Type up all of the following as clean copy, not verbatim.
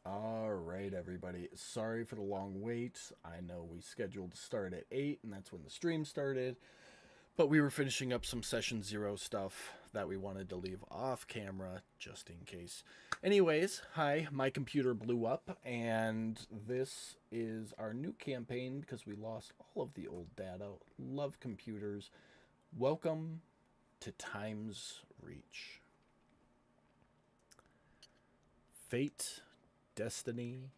All right, everybody. Sorry for the long wait. I know we scheduled to start at 8, and that's when the stream started. But we were finishing up some session 0 stuff that we wanted to leave off camera just in case. Anyways, hi, my computer blew up, and this is our new campaign because we lost all of the old data. Love computers. Welcome to Time's Reach. Fate, destiny,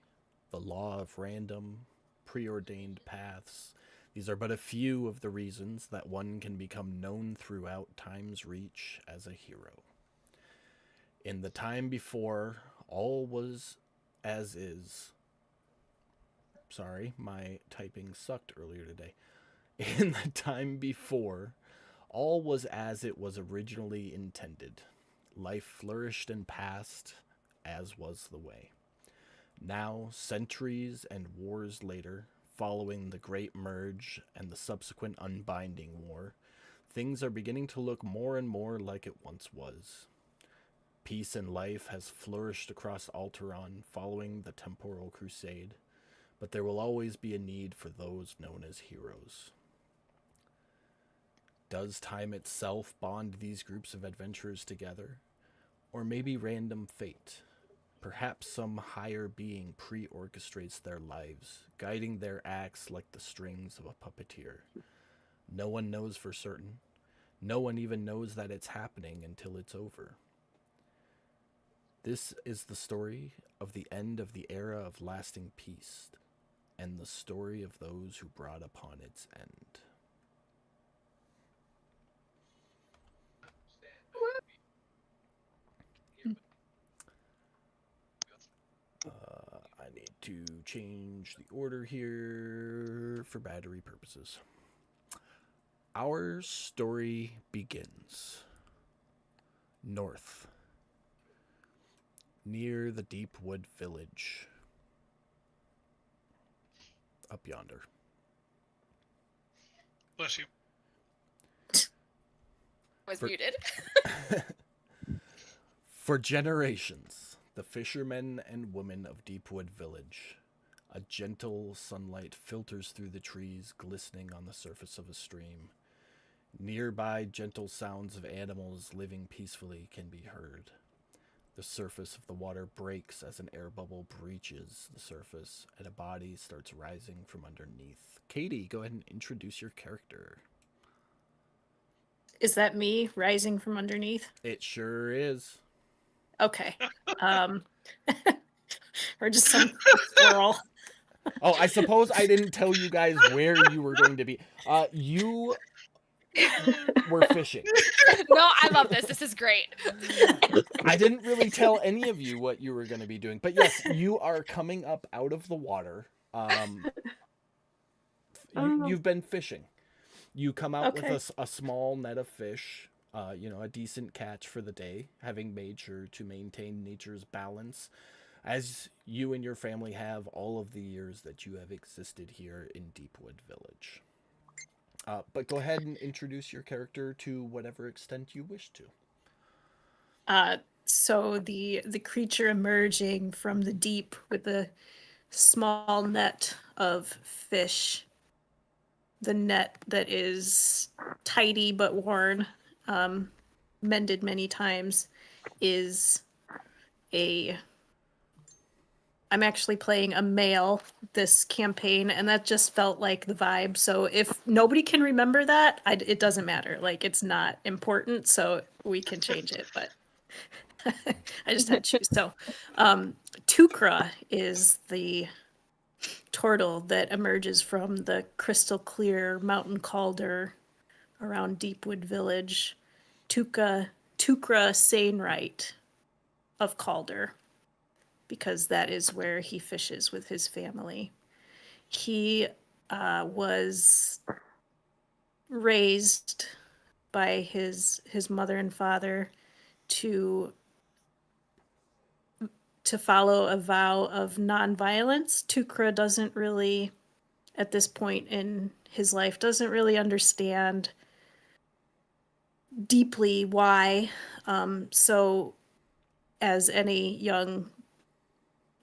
the law of random, preordained paths. These are but a few of the reasons that one can become known throughout Time's Reach as a hero. In the time before, all was as is. Sorry, my typing sucked earlier today. In the time before, all was as it was originally intended. Life flourished and passed as was the way. Now, centuries and wars later, following the Great Merge and the subsequent Unbinding War, things are beginning to look more and more like it once was. Peace and life has flourished across Alteron following the Temporal Crusade, but there will always be a need for those known as heroes. Does time itself bond these groups of adventurers together? Or maybe random fate? Perhaps some higher being pre-orchestrates their lives, guiding their acts like the strings of a puppeteer. No one knows for certain. No one even knows that it's happening until it's over. This is the story of the end of the era of lasting peace, and the story of those who brought upon its end. I need to change the order here for battery purposes. Our story begins north, near the Deepwood Village, up yonder. Bless you. Was For- muted. For generations, the fishermen and women of Deepwood Village, a gentle sunlight filters through the trees, glistening on the surface of a stream. Nearby, gentle sounds of animals living peacefully can be heard. The surface of the water breaks as an air bubble breaches the surface, and a body starts rising from underneath. Katie, go ahead and introduce your character. Is that me rising from underneath? It sure is. Okay. Or just some squirrel. Oh, I suppose I didn't tell you guys where you were going to be. You were fishing. No, I love this. This is great. I didn't really tell any of you what you were going to be doing, but yes, you are coming up out of the water. You've been fishing. You come out Okay. with a small net of fish, a decent catch for the day, having made sure to maintain nature's balance, as you and your family have all of the years that you have existed here in Deepwood Village. But go ahead and introduce your character to whatever extent you wish to. So the creature emerging from the deep with a small net of fish. The net that is tidy but worn, mended many times, is I'm actually playing a male this campaign, and that just felt like the vibe. So if nobody can remember that, it doesn't matter. Like, it's not important, so we can change it. But I just had to choose. So, Tukra is the turtle that emerges from the crystal clear mountain calder around Deepwood Village. Tukra Sainright of Calder, because that is where he fishes with his family. He was raised by his mother and father to follow a vow of nonviolence. Tukra doesn't really, at this point in his life, doesn't really understand deeply why. So as any young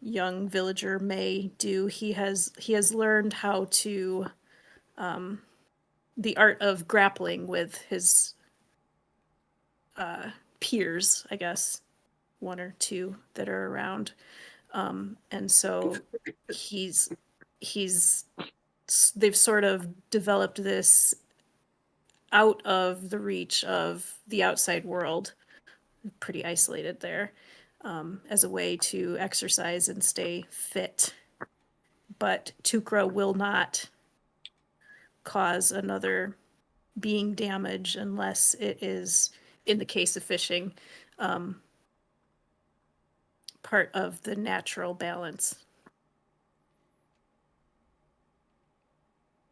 young villager may do. He has learned how to the art of grappling with his peers, I guess, one or two that are around. And so he's they've sort of developed this out of the reach of the outside world, pretty isolated there, as a way to exercise and stay fit. But Tukra will not cause another being damage unless it is, in the case of fishing, part of the natural balance.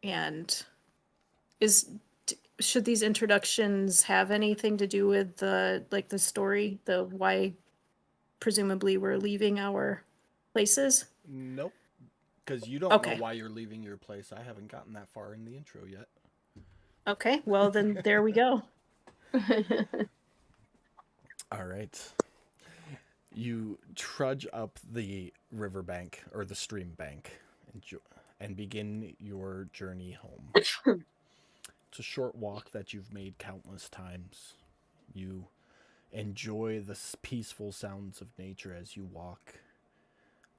And should these introductions have anything to do with the story, the why presumably we're leaving our places? Nope. Because you don't Okay. know why you're leaving your place. I haven't gotten that far in the intro yet. Okay, well then there we go. All right. You trudge up the riverbank or the stream bank and begin your journey home. It's a short walk that you've made countless times. You enjoy the peaceful sounds of nature as you walk,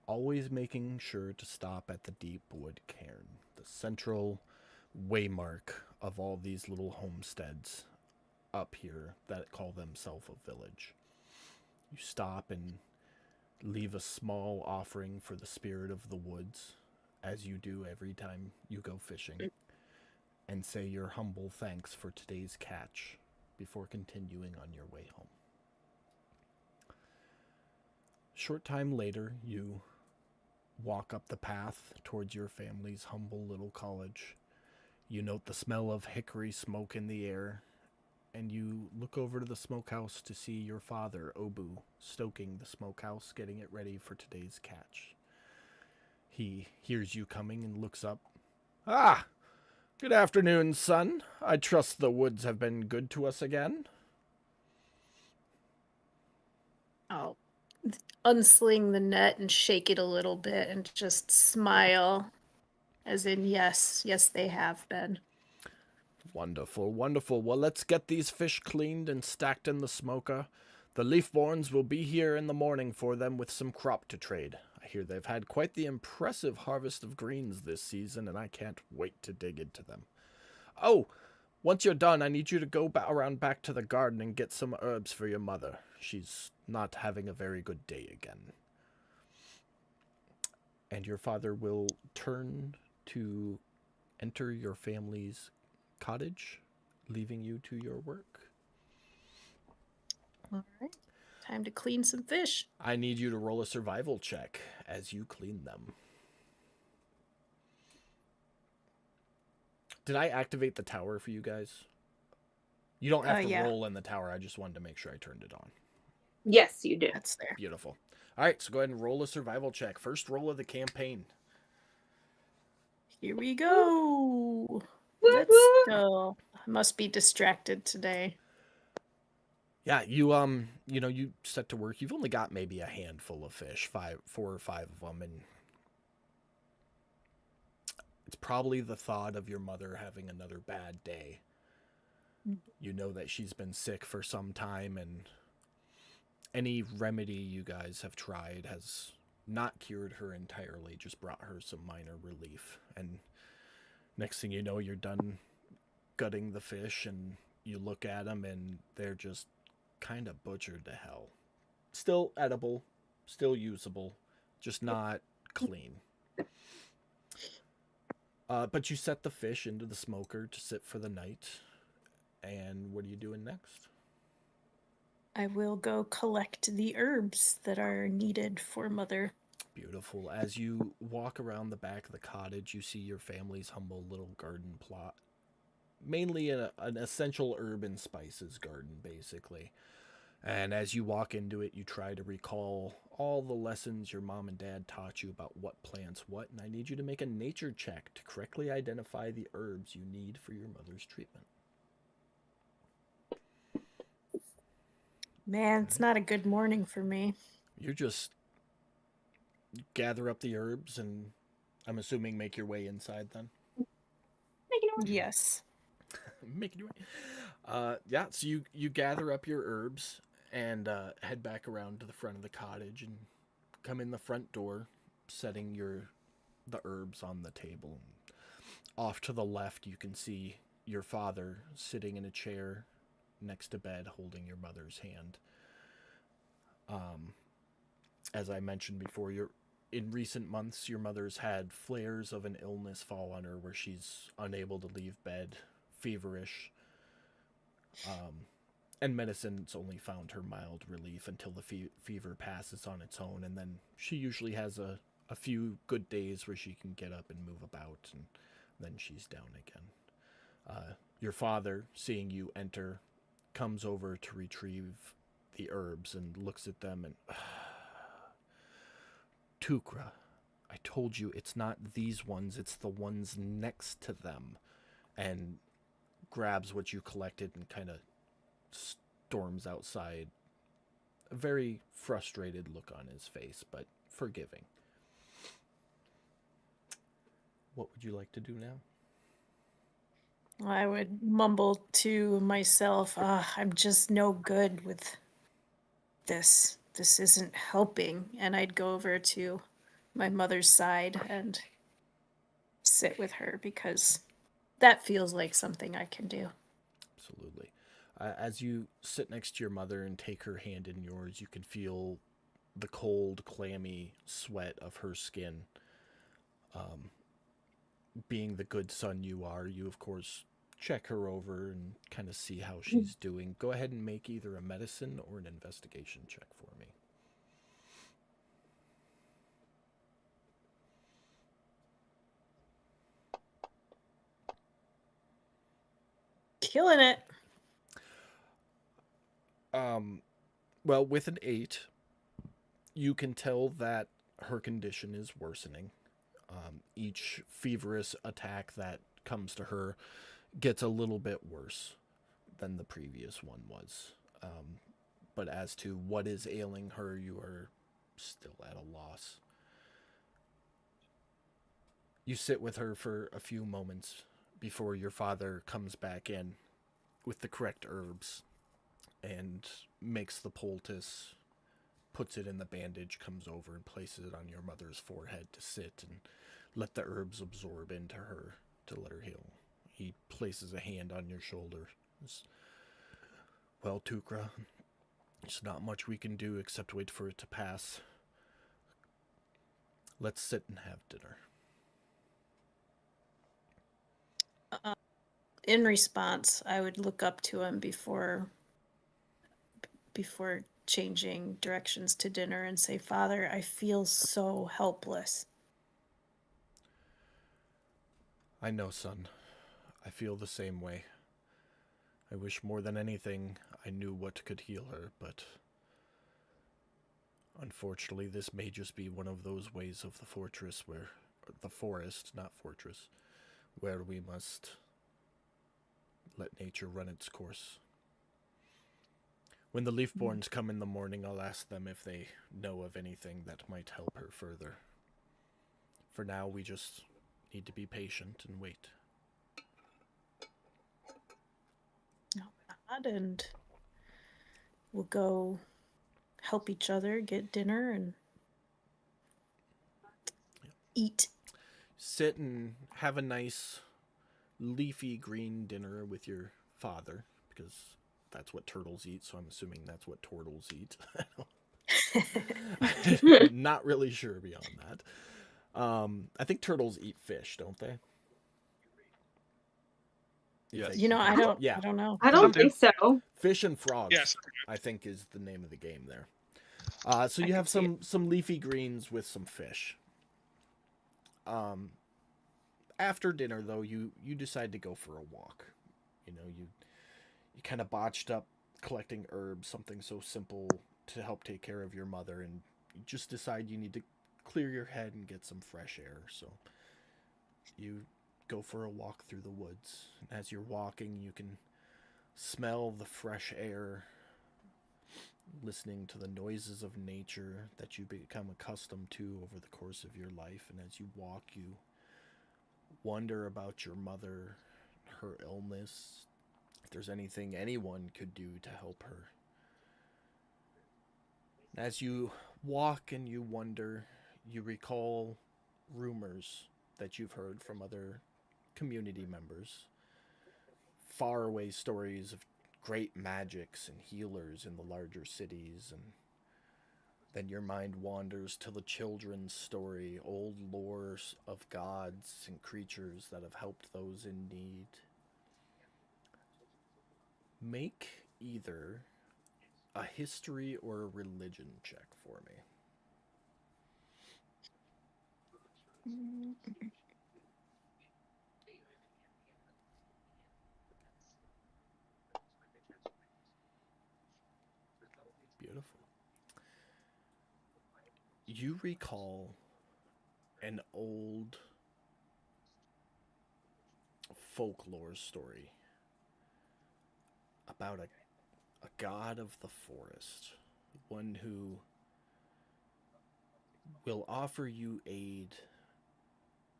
always making sure to stop at the Deep Wood Cairn, the central waymark of all these little homesteads up here that call themselves a village. You stop and leave a small offering for the spirit of the woods, as you do every time you go fishing, and say your humble thanks for today's catch before continuing on your way home. Short time later, you walk up the path towards your family's humble little college. You note the smell of hickory smoke in the air, and you look over to the smokehouse to see your father, Obu, stoking the smokehouse, getting it ready for today's catch. He hears you coming and looks up. Ah! Good afternoon, son. I trust the woods have been good to us again. I'll unsling the net and shake it a little bit and just smile, as in yes, they have been. Wonderful, wonderful. Well, let's get these fish cleaned and stacked in the smoker. The Leafborns will be here in the morning for them with some crop to trade. I hear they've had quite the impressive harvest of greens this season, and I can't wait to dig into them. Oh, once you're done, I need you to go around back to the garden and get some herbs for your mother. She's not having a very good day again. And your father will turn to enter your family's cottage, leaving you to your work. All right. Time to clean some fish. I need you to roll a survival check as you clean them. Did I activate the tower for you guys? You don't have to roll in the tower. I just wanted to make sure I turned it on. Yes, you do. That's there. Beautiful. All right, so go ahead and roll a survival check. First roll of the campaign. Here we go. Let's go. I must be distracted today. Yeah, you set to work. You've only got maybe a handful of fish, 4 or 5 of them, and it's probably the thought of your mother having another bad day. You know that she's been sick for some time, and any remedy you guys have tried has not cured her entirely, just brought her some minor relief. And next thing you know, you're done gutting the fish, and you look at them, and they're just kind of butchered to hell. Still edible, still usable, just not clean. But you set the fish into the smoker to sit for the night. And what are you doing next? I will go collect the herbs that are needed for Mother. Beautiful. As you walk around the back of the cottage, you see your family's humble little garden plot. Mainly an essential herb and spices garden, basically. And as you walk into it, you try to recall all the lessons your mom and dad taught you about what plants what, and I need you to make a nature check to correctly identify the herbs you need for your mother's treatment. Man, it's not a good morning for me. gather up the herbs, and I'm assuming make your way inside then. Yes. Making your way. Yeah, so you gather up your herbs and head back around to the front of the cottage and come in the front door, setting the herbs on the table. Off to the left, you can see your father sitting in a chair next to bed, holding your mother's hand. As I mentioned before, in recent months, your mother's had flares of an illness fall on her where she's unable to leave bed, feverish, and medicine's only found her mild relief until the fever passes on its own, and then she usually has a few good days where she can get up and move about, and then she's down again. Your father, seeing you enter, comes over to retrieve the herbs and looks at them and... Tukra, I told you it's not these ones, it's the ones next to them. And grabs what you collected and kind of storms outside. A very frustrated look on his face, but forgiving. What would you like to do now? I would mumble to myself, I'm just no good with this. This isn't helping. And I'd go over to my mother's side and sit with her because that feels like something I can do. Absolutely. As you sit next to your mother and take her hand in yours, you can feel the cold, clammy sweat of her skin. Being the good son you are, you of course check her over and kind of see how she's doing. Go ahead and make either a medicine or an investigation check for me. Killing it. Well, with an 8, you can tell that her condition is worsening. Each feverish attack that comes to her gets a little bit worse than the previous one was. But as to what is ailing her, you are still at a loss. You sit with her for a few moments before your father comes back in with the correct herbs and makes the poultice, puts it in the bandage, comes over and places it on your mother's forehead to sit and let the herbs absorb into her to let her heal. He places a hand on your shoulder. Well, Tukra, there's not much we can do except wait for it to pass. Let's sit and have dinner. In response, I would look up to him before changing directions to dinner and say, Father, I feel so helpless. I know, son. I feel the same way. I wish more than anything I knew what could heal her, but unfortunately this may just be one of those ways of the fortress where... the forest, not fortress, where we must let nature run its course. When the Leafborns come in the morning, I'll ask them if they know of anything that might help her further. For now, we just need to be patient and wait. And we'll go help each other get dinner and eat. Sit and have a nice leafy green dinner with your father, because that's what turtles eat, so I'm assuming that's what turtles eat. Not really sure beyond that. I think turtles eat fish, don't they? Yes. I don't know. I don't think so. Fish and frogs, Yes. I think, is the name of the game there. So you have see some leafy greens with some fish. After dinner, though, you decide to go for a walk. You kind of botched up collecting herbs, something so simple to help take care of your mother, and you just decide you need to clear your head and get some fresh air. So you go for a walk through the woods. And as you're walking, you can smell the fresh air, listening to the noises of nature that you become accustomed to over the course of your life. And as you walk, you wonder about your mother, her illness, if there's anything anyone could do to help her. As you walk and you wonder, you recall rumors that you've heard from other community members, faraway stories of great magics and healers in the larger cities, and then your mind wanders to the children's story, old lores of gods and creatures that have helped those in need. Make either a history or a religion check for me. Beautiful. You recall an old folklore story about a god of the forest, one who will offer you aid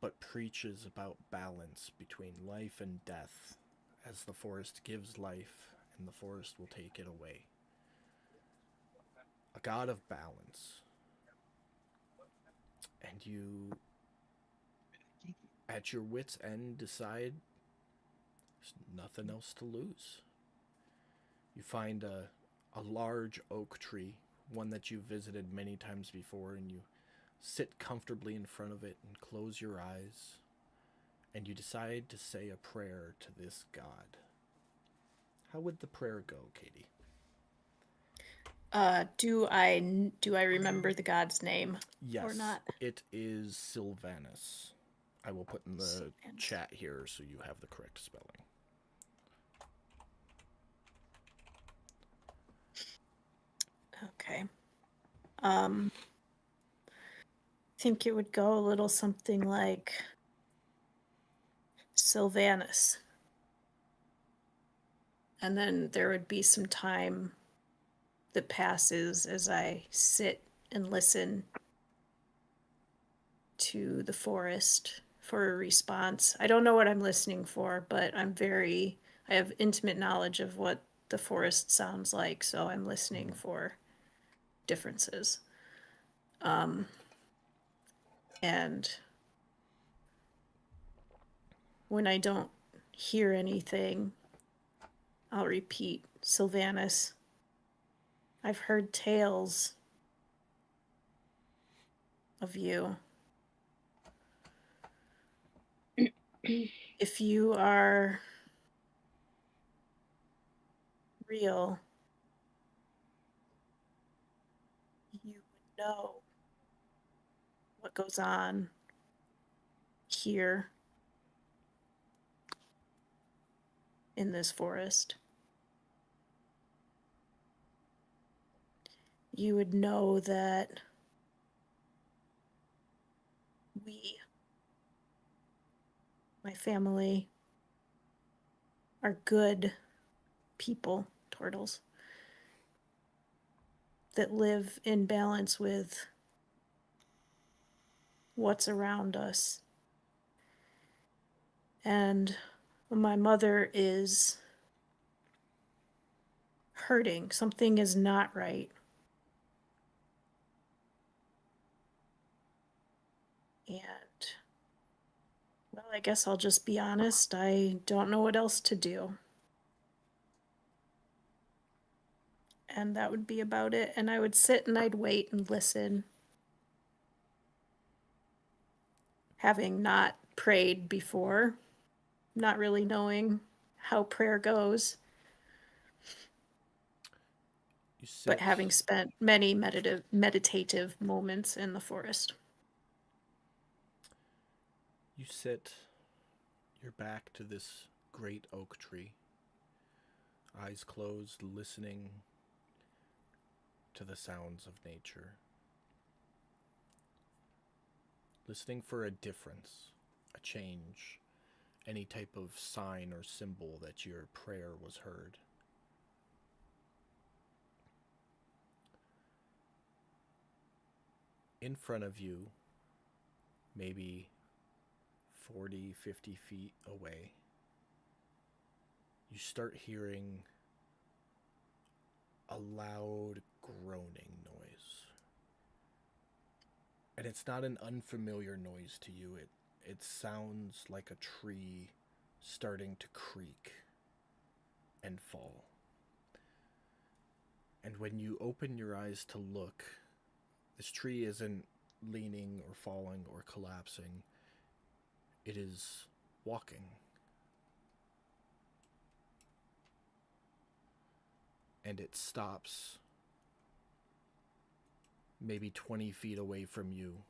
but preaches about balance between life and death, as the forest gives life and the forest will take it away. A god of balance. And you, at your wits' end, decide there's nothing else to lose. You find a large oak tree, one that you've visited many times before, and you sit comfortably in front of it and close your eyes, and you decide to say a prayer to this god. How would the prayer go, Katie? Do I remember the god's name? Yes, Or not? it is Sylvanus. I will put in the Sylvanus. chat here so you have the correct spelling. Okay. I think it would go a little something like Sylvanus. And then there would be some time that passes as I sit and listen to the forest for a response. I don't know what I'm listening for, but I have intimate knowledge of what the forest sounds like, so I'm listening for differences. And when I don't hear anything, I'll repeat, Sylvanus, I've heard tales of you. If you are real, you would know what goes on here in this forest. You would know that we, my family, are good people, turtles, that live in balance with what's around us. And my mother is hurting. Something is not right. And, well, I guess I'll just be honest. I don't know what else to do. And that would be about it. And I would sit and I'd wait and listen. Having not prayed before, not really knowing how prayer goes, but having spent many meditative moments in the forest. You sit your back to this great oak tree, eyes closed, listening to the sounds of nature. Listening for a difference, a change, any type of sign or symbol that your prayer was heard. in front of you, maybe 40, 50 feet away, you start hearing a loud groaning noise. And it's not an unfamiliar noise to you. It sounds like a tree starting to creak and fall. And when you open your eyes to look, this tree isn't leaning or falling or collapsing. It is walking. And it stops maybe 20 feet away from you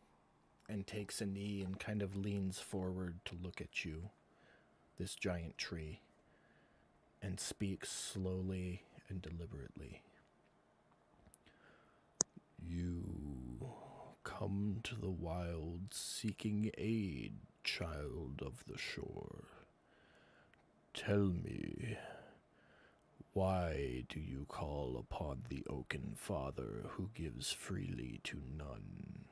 and takes a knee and kind of leans forward to look at you, this giant tree, and speaks slowly and deliberately. You come to the wild seeking aid, child of the shore. Tell me, why do you call upon the Oaken Father who gives freely to none?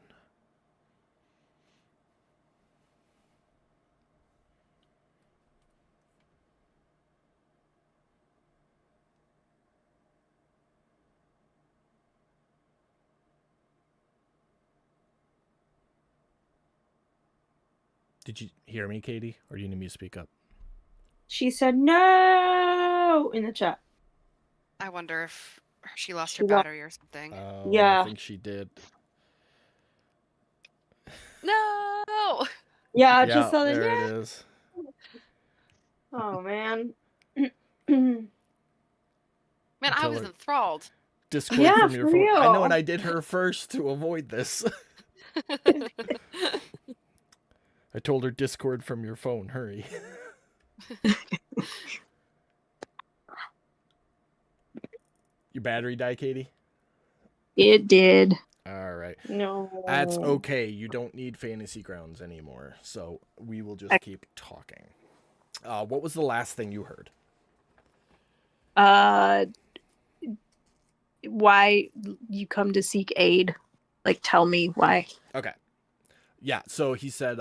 Did you hear me, Katie? Or do you need me to speak up? She said no in the chat. I wonder if she lost She her lo- battery or something. Oh, Yeah. I think she did. No! Yeah, I Yeah, just saw that. there Yeah. it is. Oh man. Man, I Tell was her. enthralled. Discord Yeah, from your for phone. I know, and real. I did her first to avoid this. I told her Discord from your phone. Hurry. Your battery die, Katie? It did. All right. No. That's okay. You don't need Fantasy Grounds anymore. So we will just keep talking. What was the last thing you heard? Why you come to seek aid? Like, tell me why. Okay. Yeah, so he said,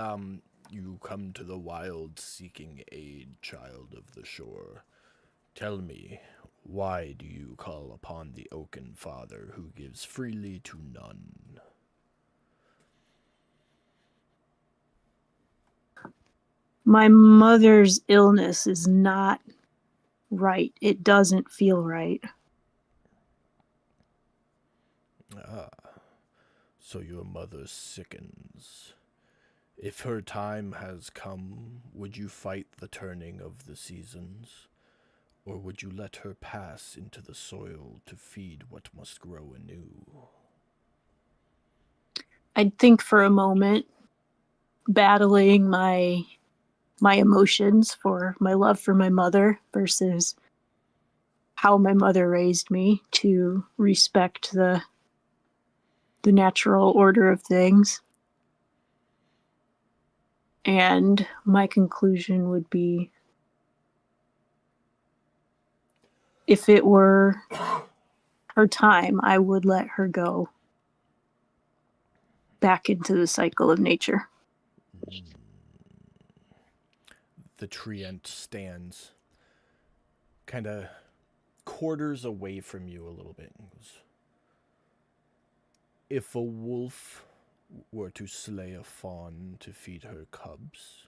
you come to the wild seeking aid, child of the shore. Tell me, why do you call upon the Oaken Father who gives freely to none? My mother's illness is not right. It doesn't feel right. Ah, so your mother sickens. If her time has come, would you fight the turning of the seasons? Or would you let her pass into the soil to feed what must grow anew? I'd think for a moment, battling my emotions for my love for my mother versus how my mother raised me to respect the natural order of things. And my conclusion would be, if it were her time, I would let her go back into the cycle of nature. The treant stands kind of quarters away from you a little bit and goes, if a wolf were to slay a fawn to feed her cubs,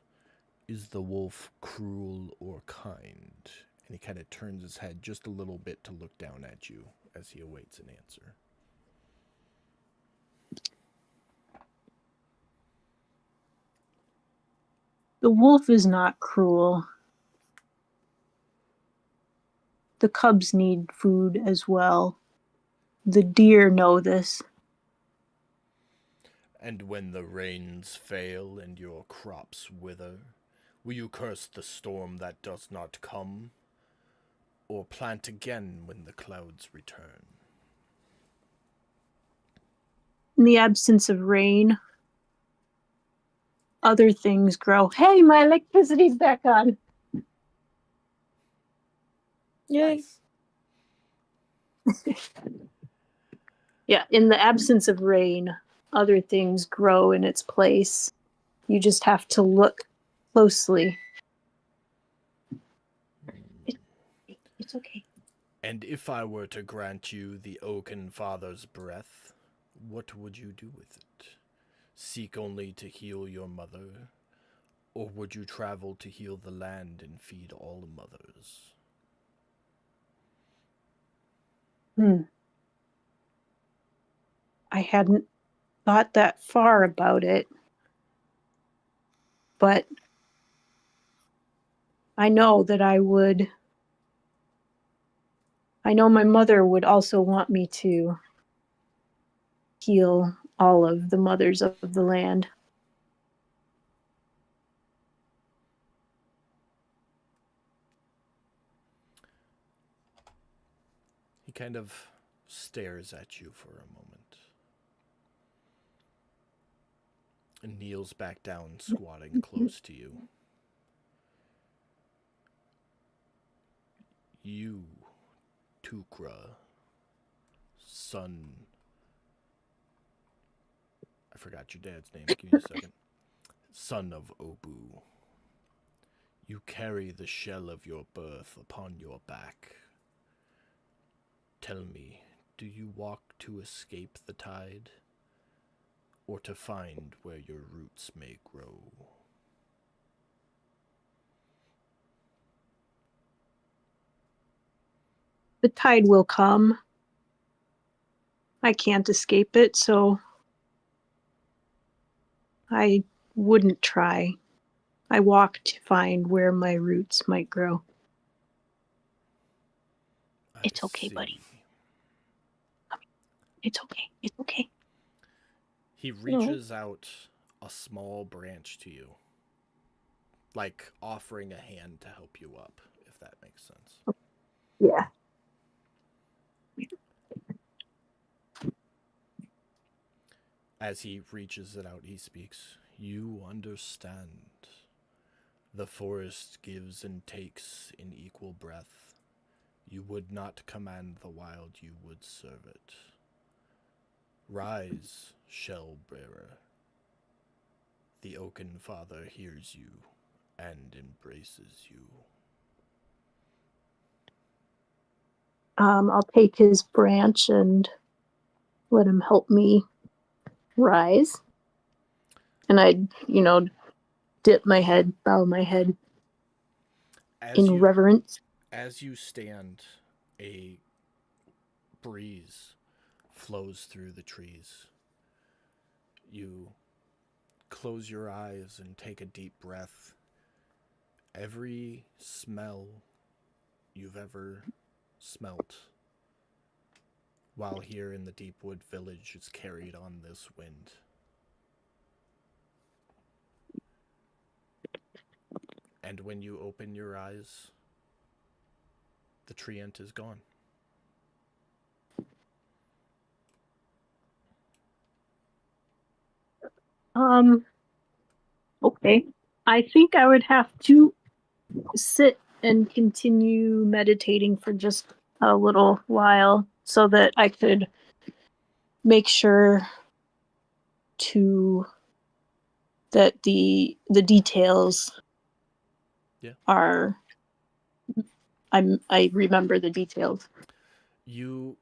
is the wolf cruel or kind? And he kind of turns his head just a little bit to look down at you as he awaits an answer. The wolf is not cruel. The cubs need food as well. The deer know this. And when the rains fail and your crops wither, will you curse the storm that does not come? Or plant again when the clouds return? In the absence of rain, other things grow. Hey, my electricity's back on. Yay. Nice. Yeah, in the absence of rain, other things grow in its place. You just have to look closely. It's okay. And if I were to grant you the Oaken Father's breath, what would you do with it? Seek only to heal your mother? Or would you travel to heal the land and feed all mothers? I hadn't thought that far about it, but I know that I know my mother would also want me to heal all of the mothers of the land. He kind of stares at you for a moment and kneels back down, squatting close to you. You, Tukra, son. I forgot your dad's name. Give me a second. Son of Obu. You carry the shell of your birth upon your back. Tell me, do you walk to escape the tide, or to find where your roots may grow? The tide will come. I can't escape it, so I wouldn't try. I walk to find where my roots might grow. It's okay, buddy. It's okay. It's okay. He reaches out a small branch to you, like offering a hand to help you up, if that makes sense. Yeah. As he reaches it out, he speaks. You understand. The forest gives and takes in equal breath. You would not command the wild, you would serve it. Rise, shell bearer. The Oaken Father hears you and embraces you. I'll take his branch and let him help me rise. And I'd, dip my head, bow my head in reverence. As you stand, a breeze flows through the trees. You close your eyes and take a deep breath. Every smell you've ever smelt while here in the Deepwood Village is carried on this wind. And when you open your eyes, the treant is gone. Okay. I think I would have to sit and continue meditating for just a little while so that I could make sure that the details are I remember the details. You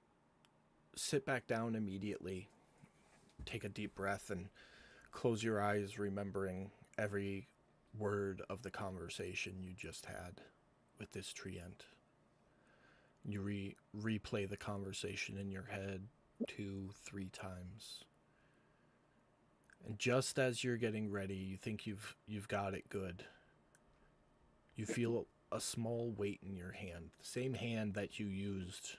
sit back down immediately, take a deep breath, and close your eyes, remembering every word of the conversation you just had with this treant. You replay the conversation in your head 2-3 times. And just as you're getting ready, you think you've got it good. You feel a small weight in your hand, the same hand that you used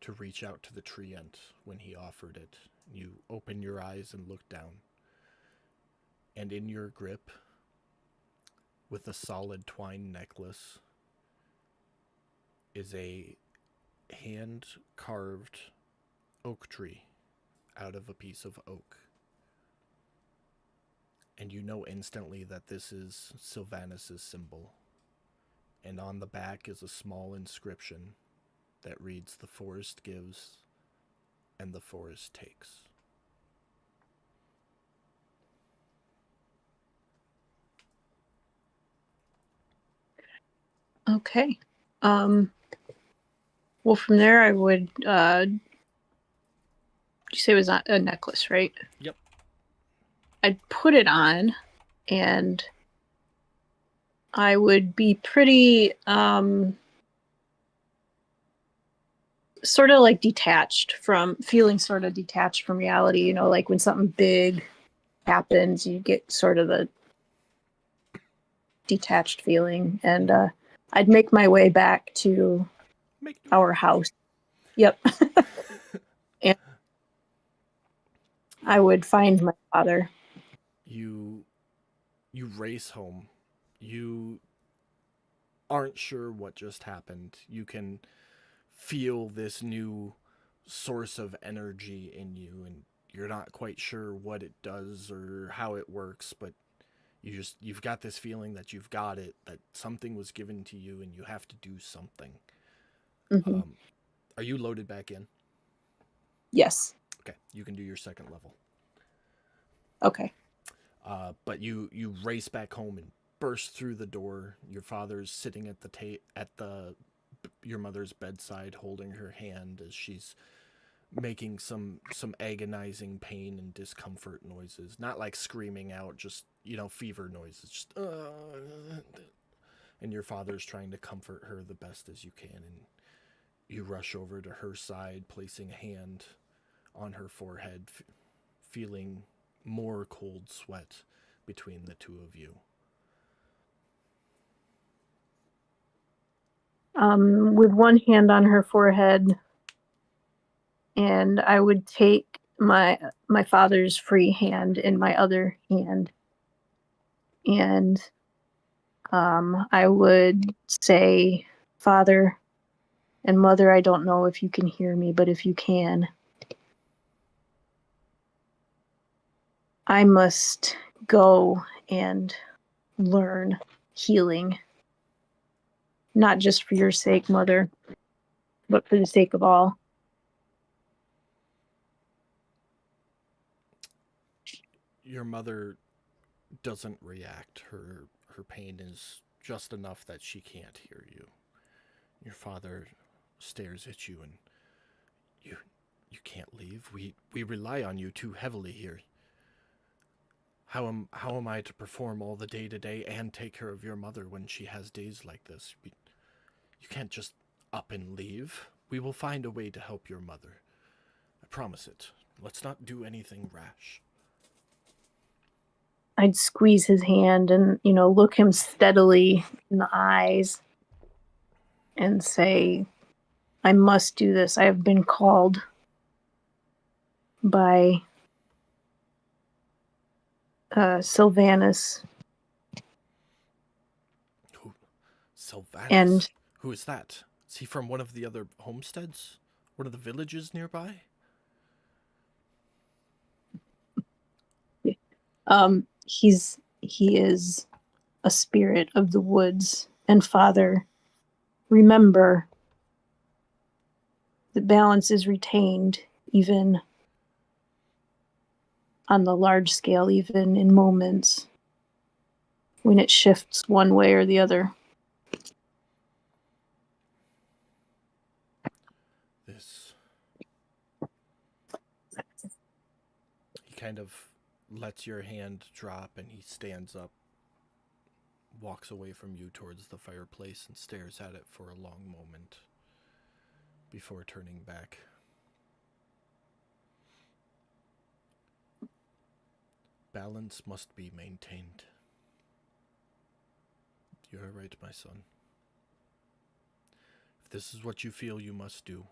to reach out to the treant when he offered it. You open your eyes and look down. And in your grip, with a solid twine necklace, is a hand-carved oak tree out of a piece of oak. And you know instantly that this is Sylvanus' symbol. And on the back is a small inscription that reads, "The forest gives, and the forest takes." Okay. Well, from there, I would. You say it was a necklace, right? Yep. I'd put it on, and I would be pretty sort of like sort of detached from reality. You know, like when something big happens, you get sort of the detached feeling, and I'd make my way back to our house. Yep. And I would find my father. You race home. You aren't sure what just happened. You can feel this new source of energy in you, and you're not quite sure what it does or how it works, but you've got this feeling that you've got it, that something was given to you and you have to do something. Mm-hmm. Are you loaded back in? Yes. Okay, you can do your second level. Okay. But you race back home and burst through the door. Your father's sitting at your mother's bedside, holding her hand as she's making some agonizing pain and discomfort noises. Not like screaming out, just fever noises. Just and your father's trying to comfort her the best as you can, and you rush over to her side, placing a hand on her forehead, feeling more cold sweat between the two of you. With one hand on her forehead, and I would take my father's free hand in my other hand, and I would say, "Father and Mother, I don't know if you can hear me, but if you can, I must go and learn healing, not just for your sake, Mother, but for the sake of all." Your mother doesn't react. Her pain is just enough that she can't hear you. Your father stares at you, and you can't leave. We rely on you too heavily here. How am I to perform all the day to day and take care of your mother when she has days like this? You can't just up and leave. We will find a way to help your mother. I promise it. Let's not do anything rash. I'd squeeze his hand and, look him steadily in the eyes and say, "I must do this. I have been called by Sylvanus." Sylvanus? And Who is that? Is he from one of the other homesteads? One of the villages nearby? he is a spirit of the woods. And Father, remember, the balance is retained even on the large scale, even in moments when it shifts one way or the other. This. He kind of lets your hand drop and he stands up, walks away from you towards the fireplace, and stares at it for a long moment before turning back. Balance must be maintained. You are right, my son. If this is what you feel you must do,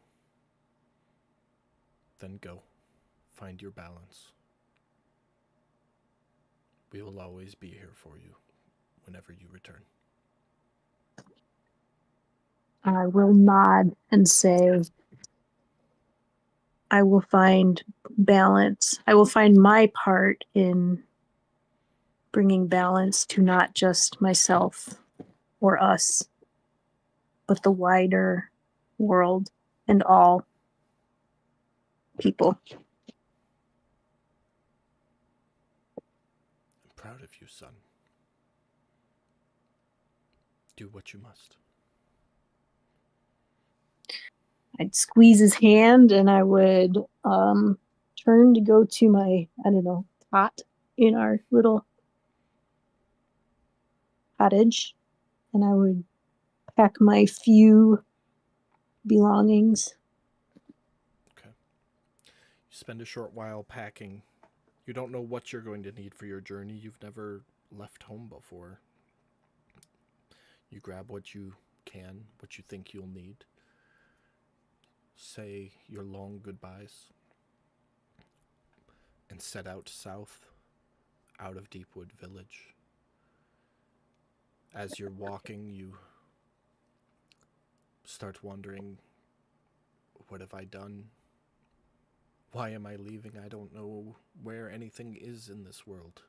then go. Find your balance. We will always be here for you whenever you return. I will nod and say, "I will find balance. I will find my part in bringing balance to not just myself or us, but the wider world and all people." I'm proud of you, son. Do what you must. I'd squeeze his hand and I would turn to go to my, I don't know, cot in our little cottage, and I would pack my few belongings. Okay. You spend a short while packing. You don't know what you're going to need for your journey. You've never left home before. You grab what you can, what you think you'll need. Say your long goodbyes. And set out south, out of Deepwood Village. As you're walking, you start wondering, what have I done? Why am I leaving? I don't know where anything is in this world.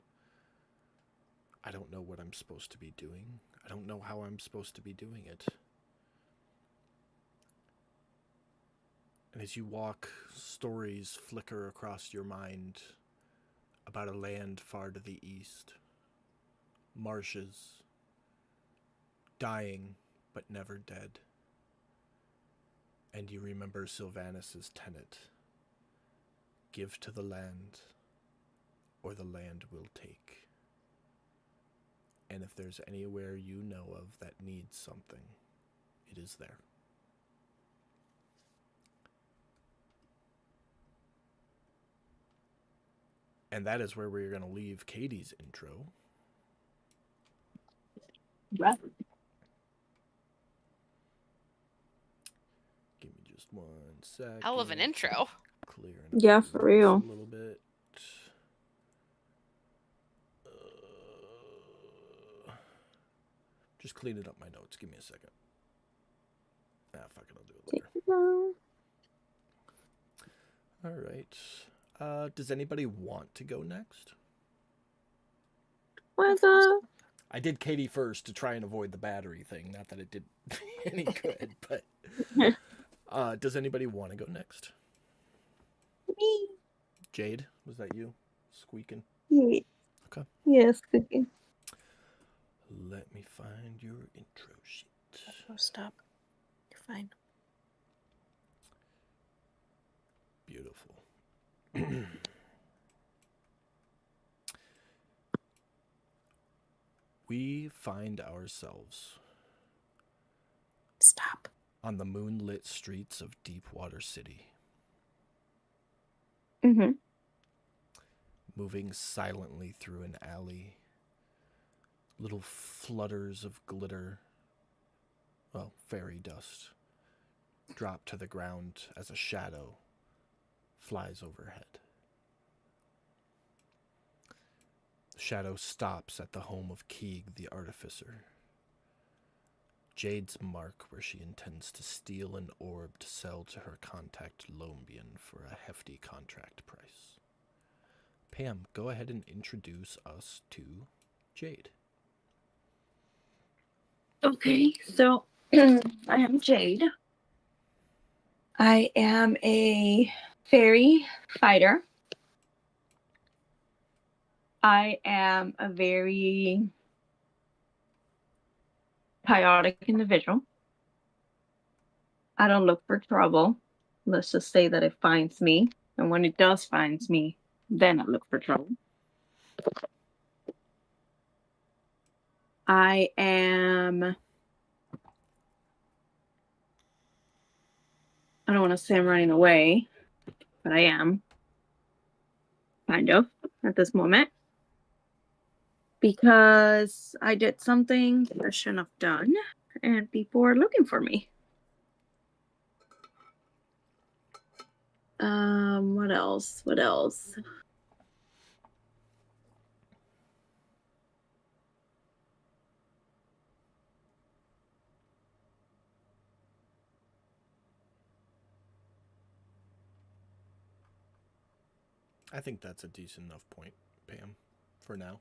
I don't know what I'm supposed to be doing. I don't know how I'm supposed to be doing it. And as you walk, stories flicker across your mind about a land far to the east. Marshes. Dying, but never dead. And you remember Sylvanus' tenet. Give to the land, or the land will take. And if there's anywhere you know of that needs something, it is there. And that is where we're going to leave Katie's intro. Right. Give me just 1 second. Hell of an intro. Clearing up Yeah, my for notes real. a little bit. Just cleaning up my notes. Give me a second. Fuck it, I'll do it later. All right. Does anybody want to go next? Weather. I did Katie first to try and avoid the battery thing. Not that it did any good, but does anybody want to go next? Me. Jade, was that you squeaking? Yeah. Okay. Yes, cooking. Let me find your intro sheet. Oh, stop. You're fine. Beautiful. We find ourselves Stop. on the moonlit streets of Deepwater City, Mm-hmm. moving silently through an alley. Little flutters of glitter, well, fairy dust, drop to the ground as a shadow flies overhead. The shadow stops at the home of Keeg the Artificer, Jade's mark where she intends to steal an orb to sell to her contact Lombian for a hefty contract price. Pam, go ahead and introduce us to Jade. Okay, so I am Jade. I am a fairy fighter. I am a very chaotic individual. I don't look for trouble. Let's just say that it finds me. And when it does find me, then I look for trouble. I am... I don't want to say I'm running away, but I am. Kind of, at this moment. Because I did something I shouldn't have done, and people are looking for me. What else? What else? I think that's a decent enough point, Pam, for now.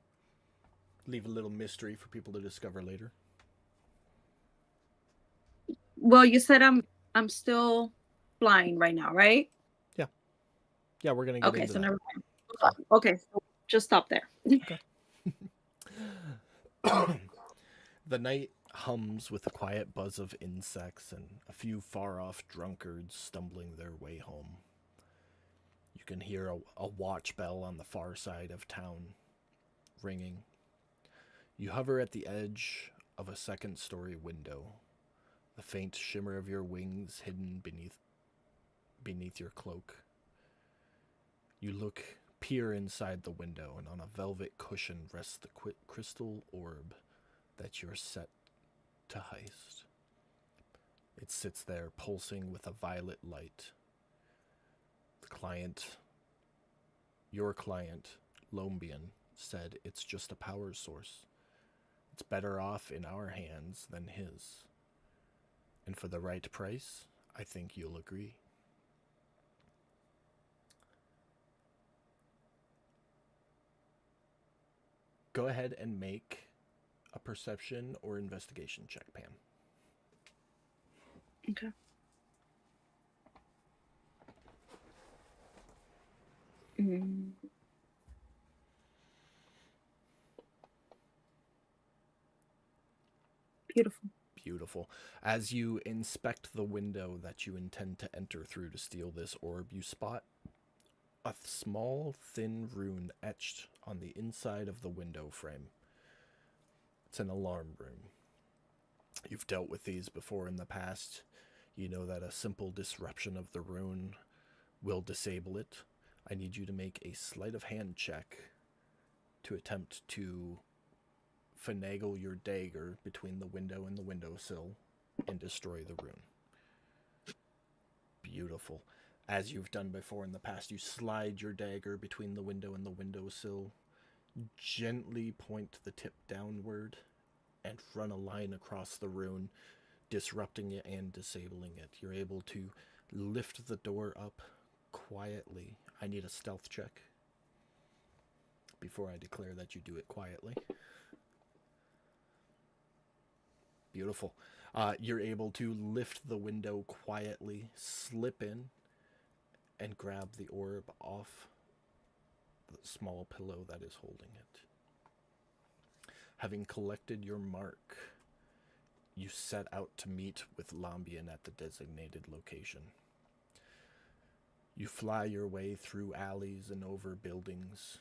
Leave a little mystery for people to discover later. Well, you said I'm still flying right now, right? Yeah, we're gonna get Okay, into so that. never mind. Okay, so just stop there. The night hums with a quiet buzz of insects and a few far-off drunkards stumbling their way home. You can hear a watch bell on the far side of town ringing. You hover at the edge of a second-story window, the faint shimmer of your wings hidden beneath your cloak. You peer inside the window, and on a velvet cushion rests the crystal orb that you're set to heist. It sits there, pulsing with a violet light. Your client, Lombian, said it's just a power source. It's better off in our hands than his. And for the right price, I think you'll agree. Go ahead and make a perception or investigation check, Pam. Okay. Beautiful. Beautiful. As you inspect the window that you intend to enter through to steal this orb, you spot a small, thin rune etched on the inside of the window frame. It's an alarm rune. You've dealt with these before in the past. You know that a simple disruption of the rune will disable it. I need you to make a sleight of hand check to attempt to finagle your dagger between the window and the windowsill and destroy the rune. Beautiful. As you've done before in the past, you slide your dagger between the window and the windowsill, gently point the tip downward, and run a line across the rune, disrupting it and disabling it. You're able to lift the door up quietly. I need a stealth check before I declare that you do it quietly. Beautiful. You're able to lift the window quietly, slip in, and grab the orb off the small pillow that is holding it. Having collected your mark, you set out to meet with Lombian at the designated location. You fly your way through alleys and over buildings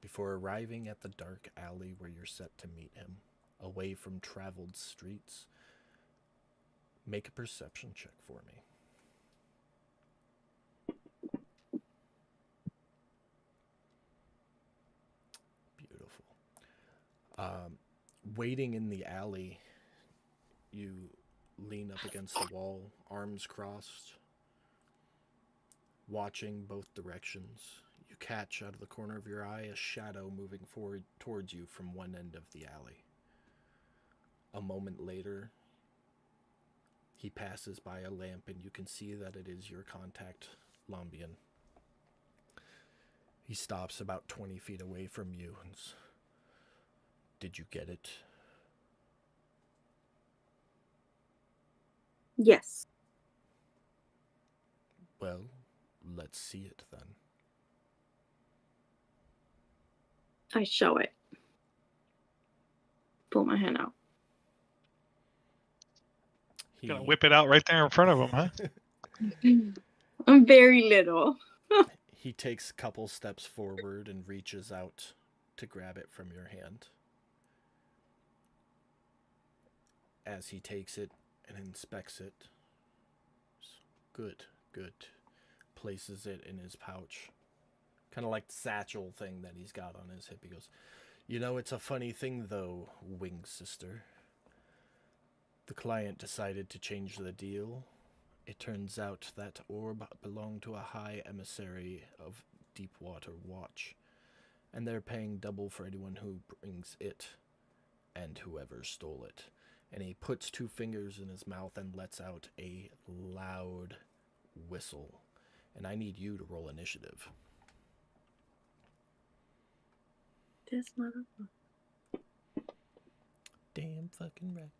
before arriving at the dark alley where you're set to meet him. Away from traveled streets, make a perception check for me. Beautiful. Waiting in the alley, you lean up against the wall, arms crossed, watching both directions. You catch out of the corner of your eye a shadow moving forward towards you from one end of the alley. A moment later, he passes by a lamp and you can see that it is your contact, Lombian. He stops about 20 feet away from you and says, "Did you get it?" Yes. "Well, let's see it then." I show it. Pull my hand out. Gonna whip it out right there in front of him, huh? I'm very little. He takes a couple steps forward and reaches out to grab it from your hand. As he takes it and inspects it, good. Places it in his pouch. Kind of like the satchel thing that he's got on his hip. He goes, "You know, it's a funny thing though, Wing Sister. The client decided to change the deal. It turns out that orb belonged to a high emissary of Deepwater Watch, and they're paying double for anyone who brings it and whoever stole it." And he puts two fingers in his mouth and lets out a loud whistle. And I need you to roll initiative. This motherfucker. Damn fucking right.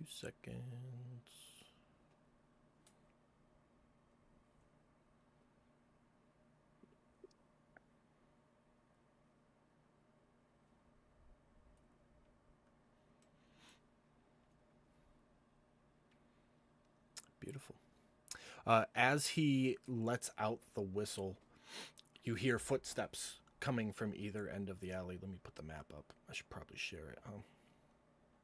2 seconds. Beautiful. As he lets out the whistle, you hear footsteps coming from either end of the alley. Let me put the map up. I should probably share it.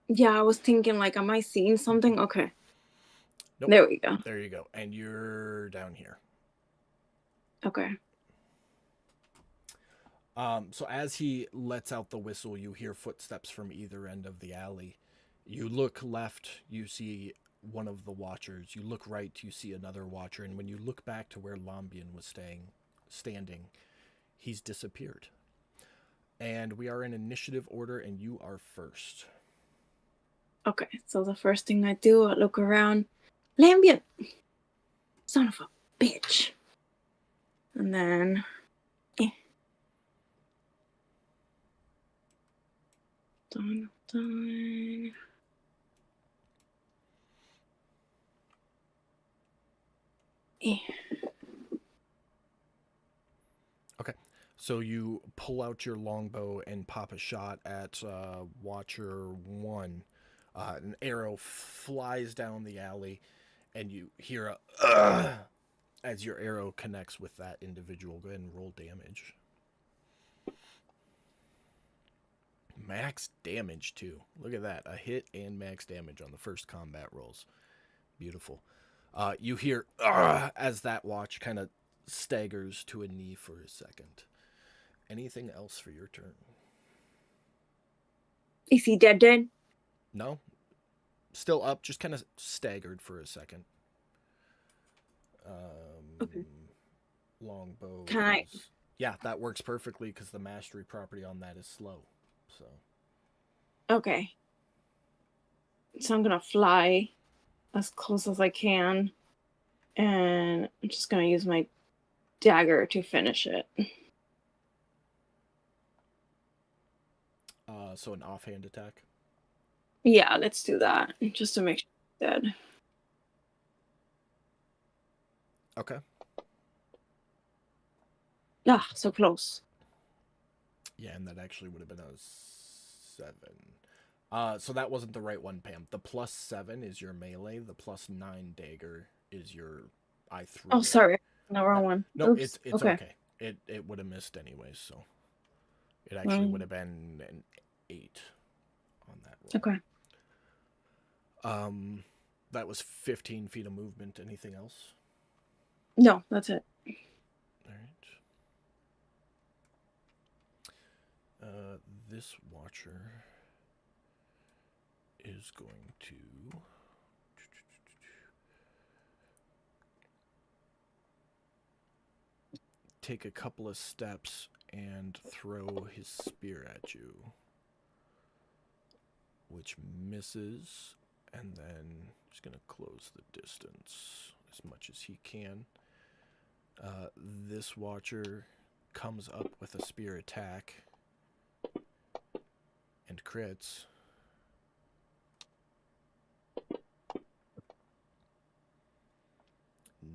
Yeah, I was thinking, like, am I seeing something? Okay. Nope. There we go. There you go. And you're down here. Okay. So as he lets out the whistle, you hear footsteps from either end of the alley. You look left, you see one of the watchers. You look right, you see another watcher. And when you look back to where Lombian was standing, he's disappeared. And we are in initiative order, and you are first. Okay, so the first thing I do, I look around. Lambien! Son of a bitch. And then... Done. Okay, so you pull out your longbow and pop a shot at Watcher 1. An arrow flies down the alley, and you hear a as your arrow connects with that individual. Go ahead and roll damage. Max damage, too. Look at that. A hit and max damage on the first combat rolls. Beautiful. You hear as that watch kind of staggers to a knee for a second. Anything else for your turn? Is he dead? No? Still up, just kind of staggered for a second. Okay. Longbow. Can I- Yeah, that works perfectly because the mastery property on that is slow. So. Okay. So I'm gonna fly as close as I can. And I'm just gonna use my dagger to finish it. So an offhand attack? Yeah, let's do that. Just to make sure he's dead. Okay. Ah, so close. Yeah, and that actually would have been a 7. So that wasn't the right one, Pam. The +7 is your melee. The +9 dagger is your I threw. Oh, it. sorry. No, wrong one. No, Oops. it's okay. It would have missed anyways, so it actually would have been an 8 on that roll. Okay. That was 15 feet of movement. Anything else? No, that's it. All right. This watcher is going to take a couple of steps and throw his spear at you, which misses, and then he's going to close the distance as much as he can. This watcher comes up with a spear attack and crits.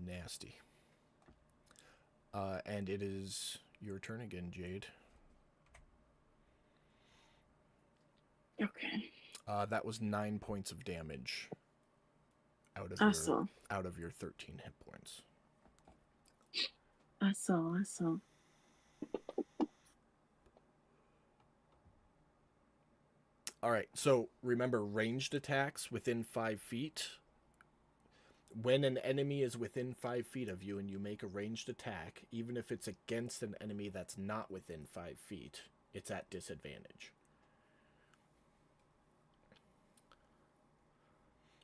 Nasty. And it is your turn again, Jade. Okay. That was 9 points of damage out of Awesome. your 13 hit points. I saw. All right, so remember ranged attacks within 5 feet. When an enemy is within 5 feet of you and you make a ranged attack, even if it's against an enemy that's not within 5 feet, it's at disadvantage.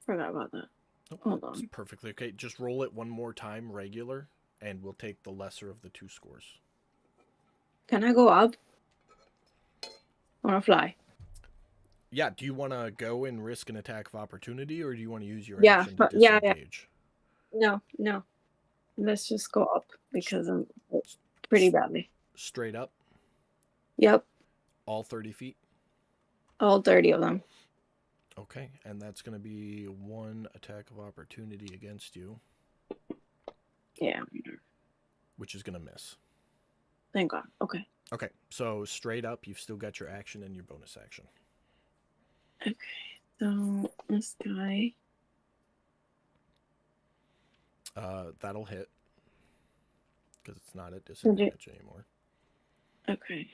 Forgot about that. Nope, Hold it's on. perfectly okay. Just roll it one more time regular, and we'll take the lesser of the 2 scores. Can I go up? I want to fly. Yeah, do you want to go and risk an attack of opportunity, or do you want to use your Yeah, action to but- yeah. disengage? No. Let's just go up because I'm pretty badly. Straight up, Yep. all 30 feet? All 30 of them. Okay, and that's going to be one attack of opportunity against you, Yeah. which is going to miss. Thank God. Okay. Okay, so straight up, you've still got your action and your bonus action. Okay. So this guy. That'll hit because it's not at disadvantage anymore. Okay.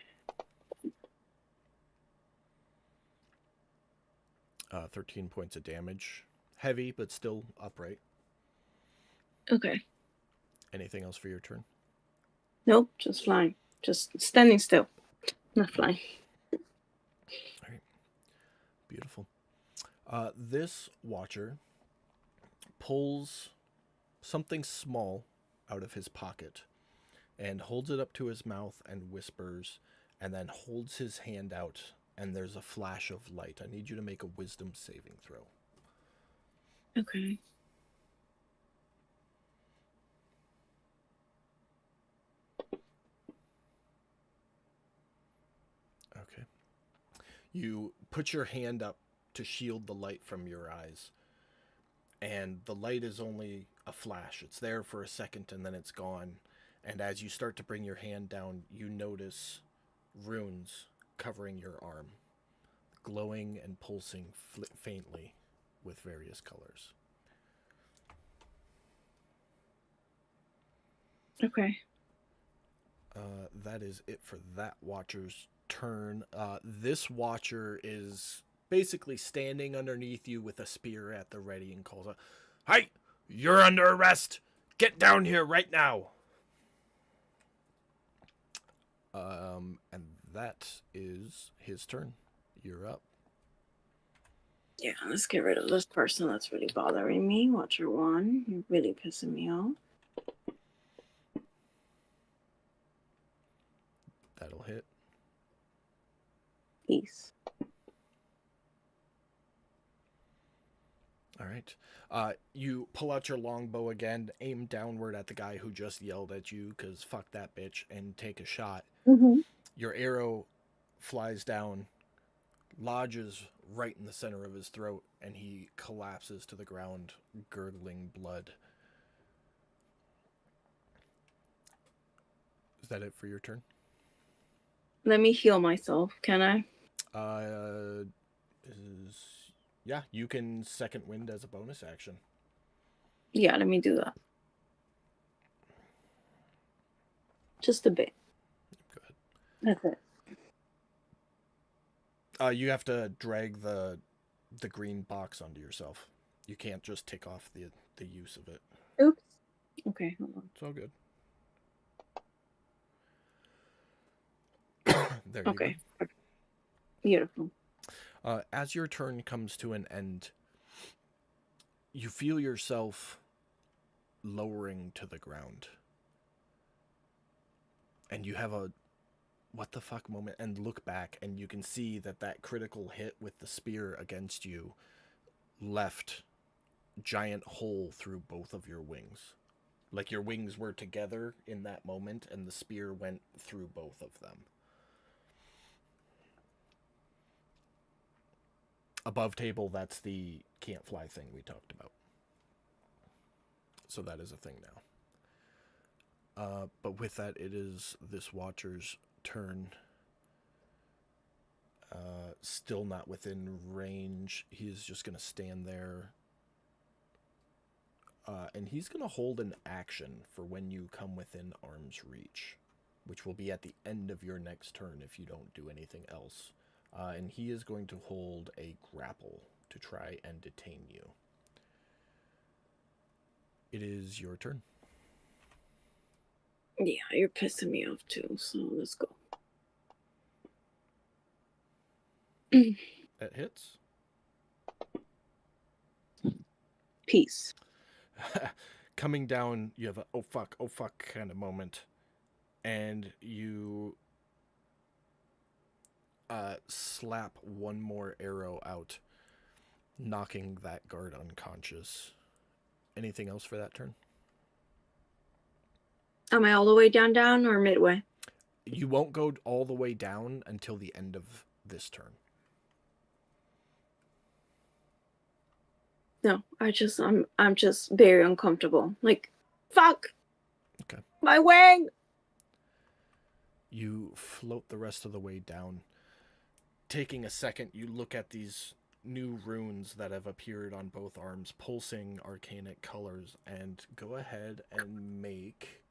13 points of damage. Heavy, but still upright. Okay. Anything else for your turn? Nope. Just flying. Just standing still. Not flying. Beautiful. This watcher pulls something small out of his pocket and holds it up to his mouth and whispers, and then holds his hand out, and there's a flash of light. I need you to make a wisdom saving throw. Okay. Okay. You put your hand up to shield the light from your eyes, and the light is only a flash. It's there for a second and then it's gone. And as you start to bring your hand down, you notice runes covering your arm, glowing and pulsing faintly with various colors. Okay. That is it for that watcher's turn. This watcher is basically standing underneath you with a spear at the ready and calls out, "Hey, you're under arrest! Get down here right now!" And that is his turn. You're up. Yeah, let's get rid of this person that's really bothering me. Watcher 1. You're really pissing me off. That'll hit. Peace. All right. You pull out your longbow again, aim downward at the guy who just yelled at you, because fuck that bitch, and take a shot. Mm-hmm. Your arrow flies down, lodges right in the center of his throat, and he collapses to the ground, gurgling blood. Is that it for your turn? Let me heal myself, can I? Yeah, you can second wind as a bonus action. Yeah, let me do that. Just a bit. Go ahead. That's it. You have to drag the green box onto yourself. You can't just take off the use of it. Oops. Okay, hold on. It's all good. There you Okay. Beautiful. go. As your turn comes to an end, you feel yourself lowering to the ground. And you have a what the fuck moment and look back, and you can see that critical hit with the spear against you left giant hole through both of your wings. Like your wings were together in that moment, and the spear went through both of them. Above table, that's the can't fly thing we talked about. So that is a thing now. But with that, it is this watcher's turn. Still not within range. He is just going to stand there. And he's going to hold an action for when you come within arm's reach, which will be at the end of your next turn if you don't do anything else. And he is going to hold a grapple to try and detain you. It is your turn. Yeah, you're pissing me off too, so let's go. That hits. Peace. Coming down, you have a oh fuck kind of moment. And you slap one more arrow out, knocking that guard unconscious. Anything else for that turn? Am I all the way down or midway? You won't go all the way down until the end of this turn. No, I'm just very uncomfortable. Like, fuck. Okay. My wang. You float the rest of the way down. Taking a second, you look at these new runes that have appeared on both arms, pulsing arcanic colors, and go ahead and make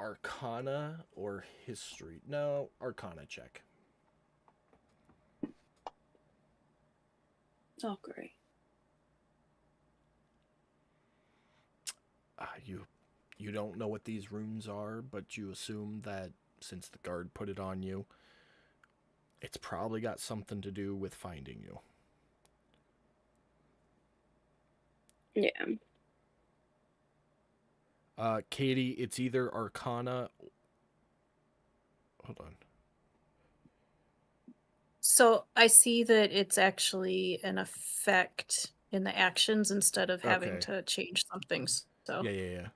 Arcana or History. No, Arcana check. Oh, great. You don't know what these runes are, but you assume that since the guard put it on you, it's probably got something to do with finding you. Yeah. Katie, it's either Arcana. Hold on. So I see that it's actually an effect in the actions instead of having Okay. to change something. So Yeah.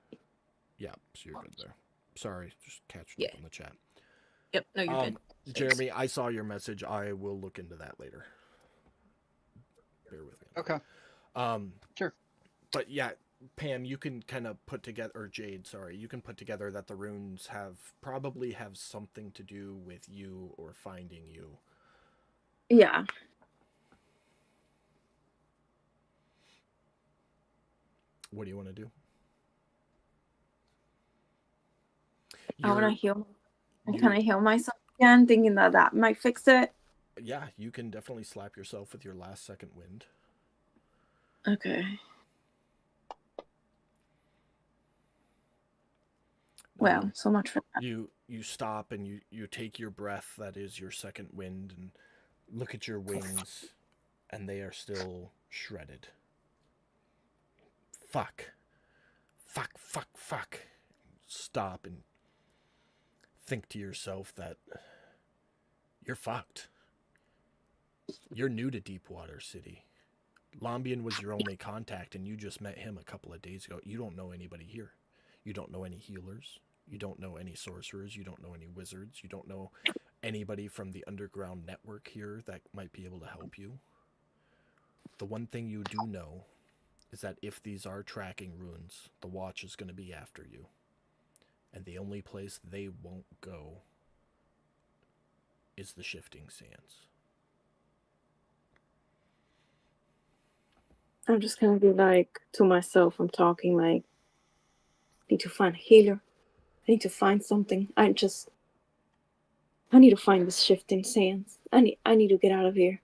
Yeah, so you're good there. Sorry, just catching up Yeah. on the chat. Yep, no, you're good. Thanks. Jeremy, I saw your message. I will look into that later. Bear with me. Okay. Sure. But yeah, Pam, you can kind of put together, or Jade, sorry, you can put together that the runes probably have something to do with you or finding you. Yeah. What do you want to do? I want to heal. Can I heal myself again, thinking that might fix it? Yeah, you can definitely slap yourself with your last second wind. Okay. Well, so much for that. You stop and you take your breath, that is your second wind, and look at your wings, and they are still shredded. Fuck. Stop and think to yourself that you're fucked. You're new to Deepwater City. Lombian was your only contact, and you just met him a couple of days ago. You don't know anybody here. You don't know any healers. You don't know any sorcerers. You don't know any wizards. You don't know anybody from the underground network here that might be able to help you. The one thing you do know is that if these are tracking runes, the Watch is going to be after you. And the only place they won't go is the Shifting Sands. I'm just gonna be like to myself, I'm talking like, I need to find a healer. I need to find something. I need to find this Shifting Sands. I need to get out of here.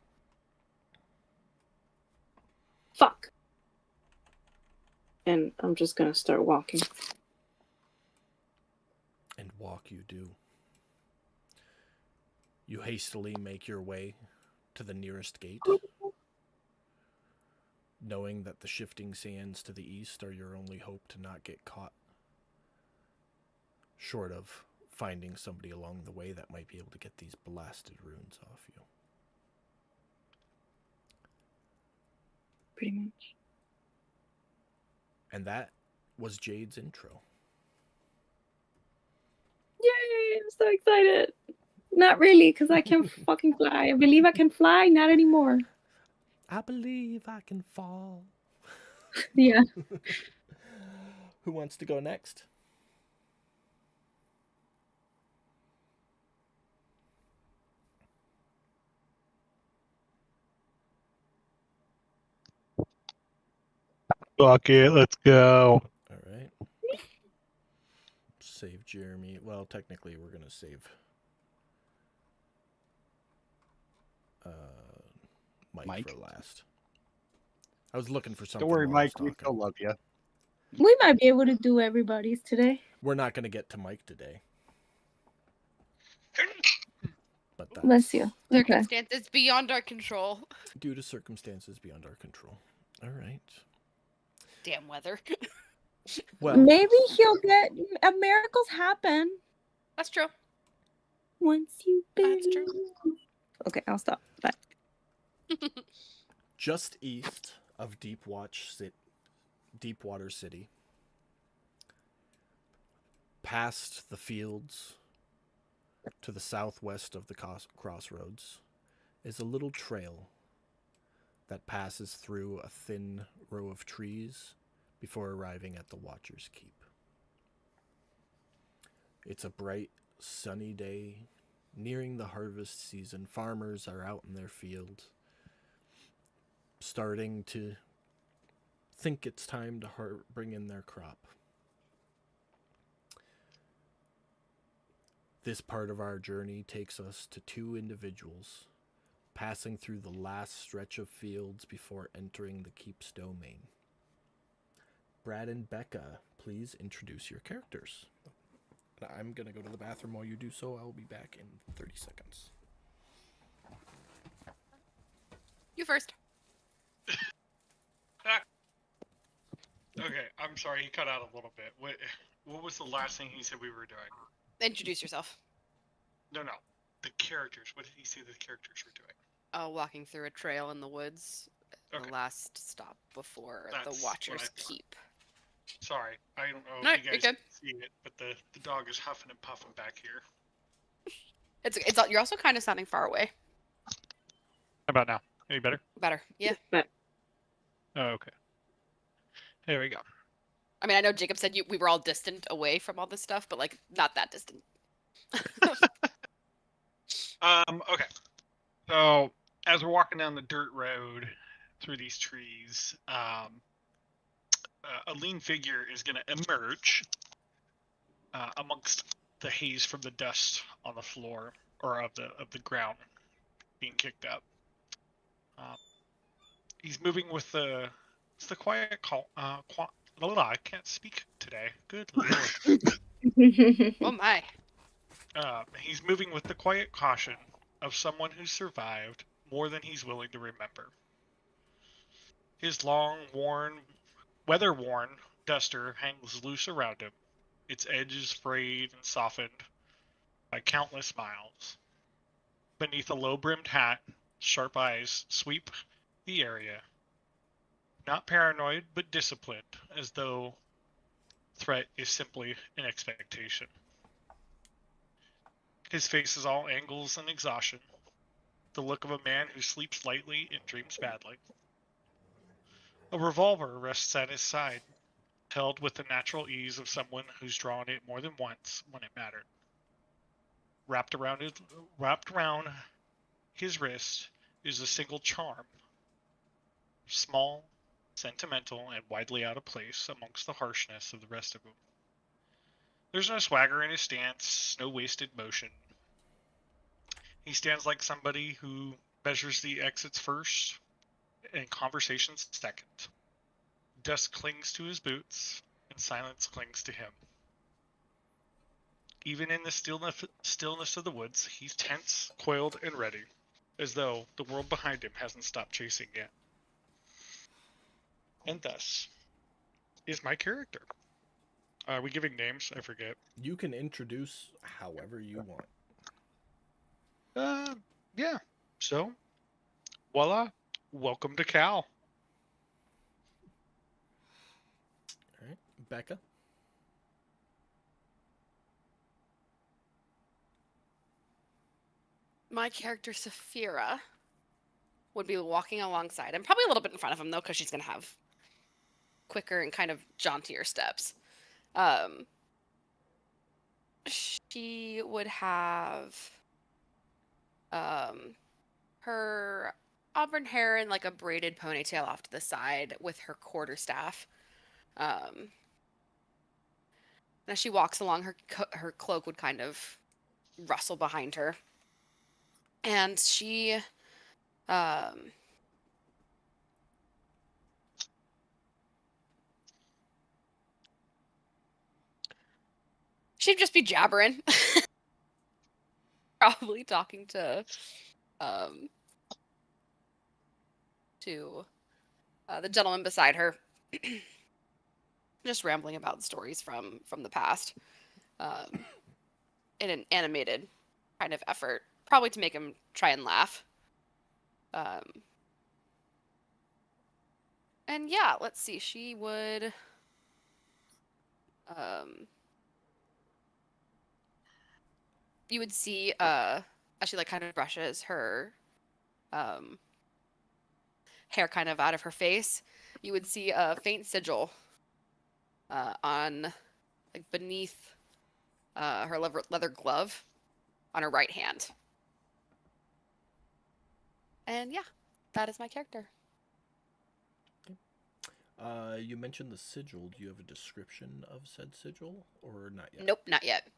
Fuck. And I'm just gonna start walking. And walk you do. You hastily make your way to the nearest gate, knowing that the Shifting Sands to the east are your only hope to not get caught, short of finding somebody along the way that might be able to get these blasted runes off you. Pretty much. And that was Jade's intro. Yay! I'm so excited. Not really, because I can fucking fly. I believe I can fly, not anymore. I believe I can fall. Yeah. Who wants to go next? Fuck it, let's go. All right. Save Jeremy. Well, technically, we're gonna save Mike for last. I was looking for something. Don't worry, while I was Mike. We talking. still love you. We might be able to do everybody's today. We're not gonna get to Mike today. But that's Bless you. Okay. Circumstances beyond our control. due to circumstances beyond our control. All right. Damn weather. Well, Maybe he'll get miracles happen That's true. once you That's true. believe. Okay, I'll stop. Bye. just east of Deepwater City, past the fields to the southwest of the crossroads, is a little trail that passes through a thin row of trees before arriving at the Watcher's Keep. It's a bright, sunny day. Nearing the harvest season, farmers are out in their field, starting to think it's time to bring in their crop. This part of our journey takes us to two individuals passing through the last stretch of fields before entering the keep's domain. Brad and Becca, please introduce your characters. I'm going to go to the bathroom while you do so. I'll be back in 30 seconds. You first. Okay, I'm sorry, he cut out a little bit. What was the last thing he said we were doing? Introduce yourself. No. The characters. What did he say the characters were doing? Walking through a trail in the woods. Okay. The last stop before That's the what Watcher's I thought. Keep. Sorry, I don't know No, if you you're guys good. can see it, but the dog is huffing and puffing back here. It's you're also kind of sounding far away. How about now? Any better? Better. Yeah. But Oh, okay. There we go. I mean, I know Jacob said we were all distant away from all this stuff, but like not that distant. Okay. So as we're walking down the dirt road through these trees, a lean figure is going to emerge amongst the haze from the dust on the floor or of the ground being kicked up. He's moving with the quiet call. I can't speak today. Good lord. Oh my. He's moving with the quiet caution of someone who survived more than he's willing to remember. His long, weather-worn duster hangs loose around him, its edges frayed and softened by countless miles. Beneath a low-brimmed hat, sharp eyes sweep the area. Not paranoid, but disciplined, as though threat is simply an expectation. His face is all angles and exhaustion, the look of a man who sleeps lightly and dreams badly. A revolver rests at his side, held with the natural ease of someone who's drawn it more than once when it mattered. Wrapped around his wrist is a single charm, small, sentimental, and widely out of place amongst the harshness of the rest of him. There's no swagger in his stance, no wasted motion. He stands like somebody who measures the exits first and conversations second. Dust clings to his boots, and silence clings to him. Even in the stillness of the woods, he's tense, coiled, and ready, as though the world behind him hasn't stopped chasing yet. And thus is my character. Are we giving names? I forget. You can introduce however you want. Yeah. So, voila. Welcome to Cal. All right, Becca. My character Saphira would be walking alongside him, probably a little bit in front of him though, because she's gonna have quicker and kind of jauntier steps. She would have her auburn hair and like a braided ponytail off to the side with her quarterstaff. And as she walks along, her cloak would kind of rustle behind her. And she she'd just be jabbering. Probably talking to the gentleman beside her. Just rambling about stories from the past. In an animated kind of effort, probably to make him try and laugh. And yeah, let's see. She would you would see as she like kind of brushes her hair kind of out of her face, you would see a faint sigil on, like, beneath her leather glove on her right hand. And yeah, that is my character. You mentioned the sigil. Do you have a description of said sigil, or not yet? Nope, not yet.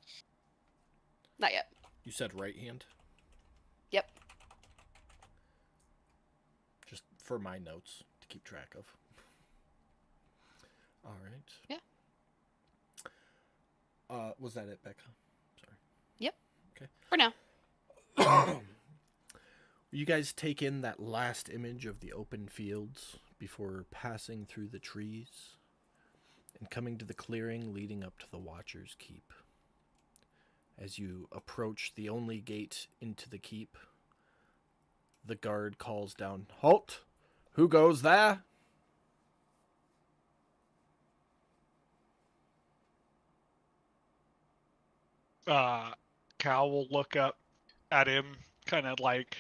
Not yet. You said right hand? Yep. Just for my notes to keep track of. All right. Yeah. Was that it, Becca? Sorry. Yep. Okay. For now. You guys take in that last image of the open fields before passing through the trees and coming to the clearing leading up to the Watcher's Keep. As you approach the only gate into the keep, the guard calls down, "Halt! Who goes there?" Cal will look up at him, kind of like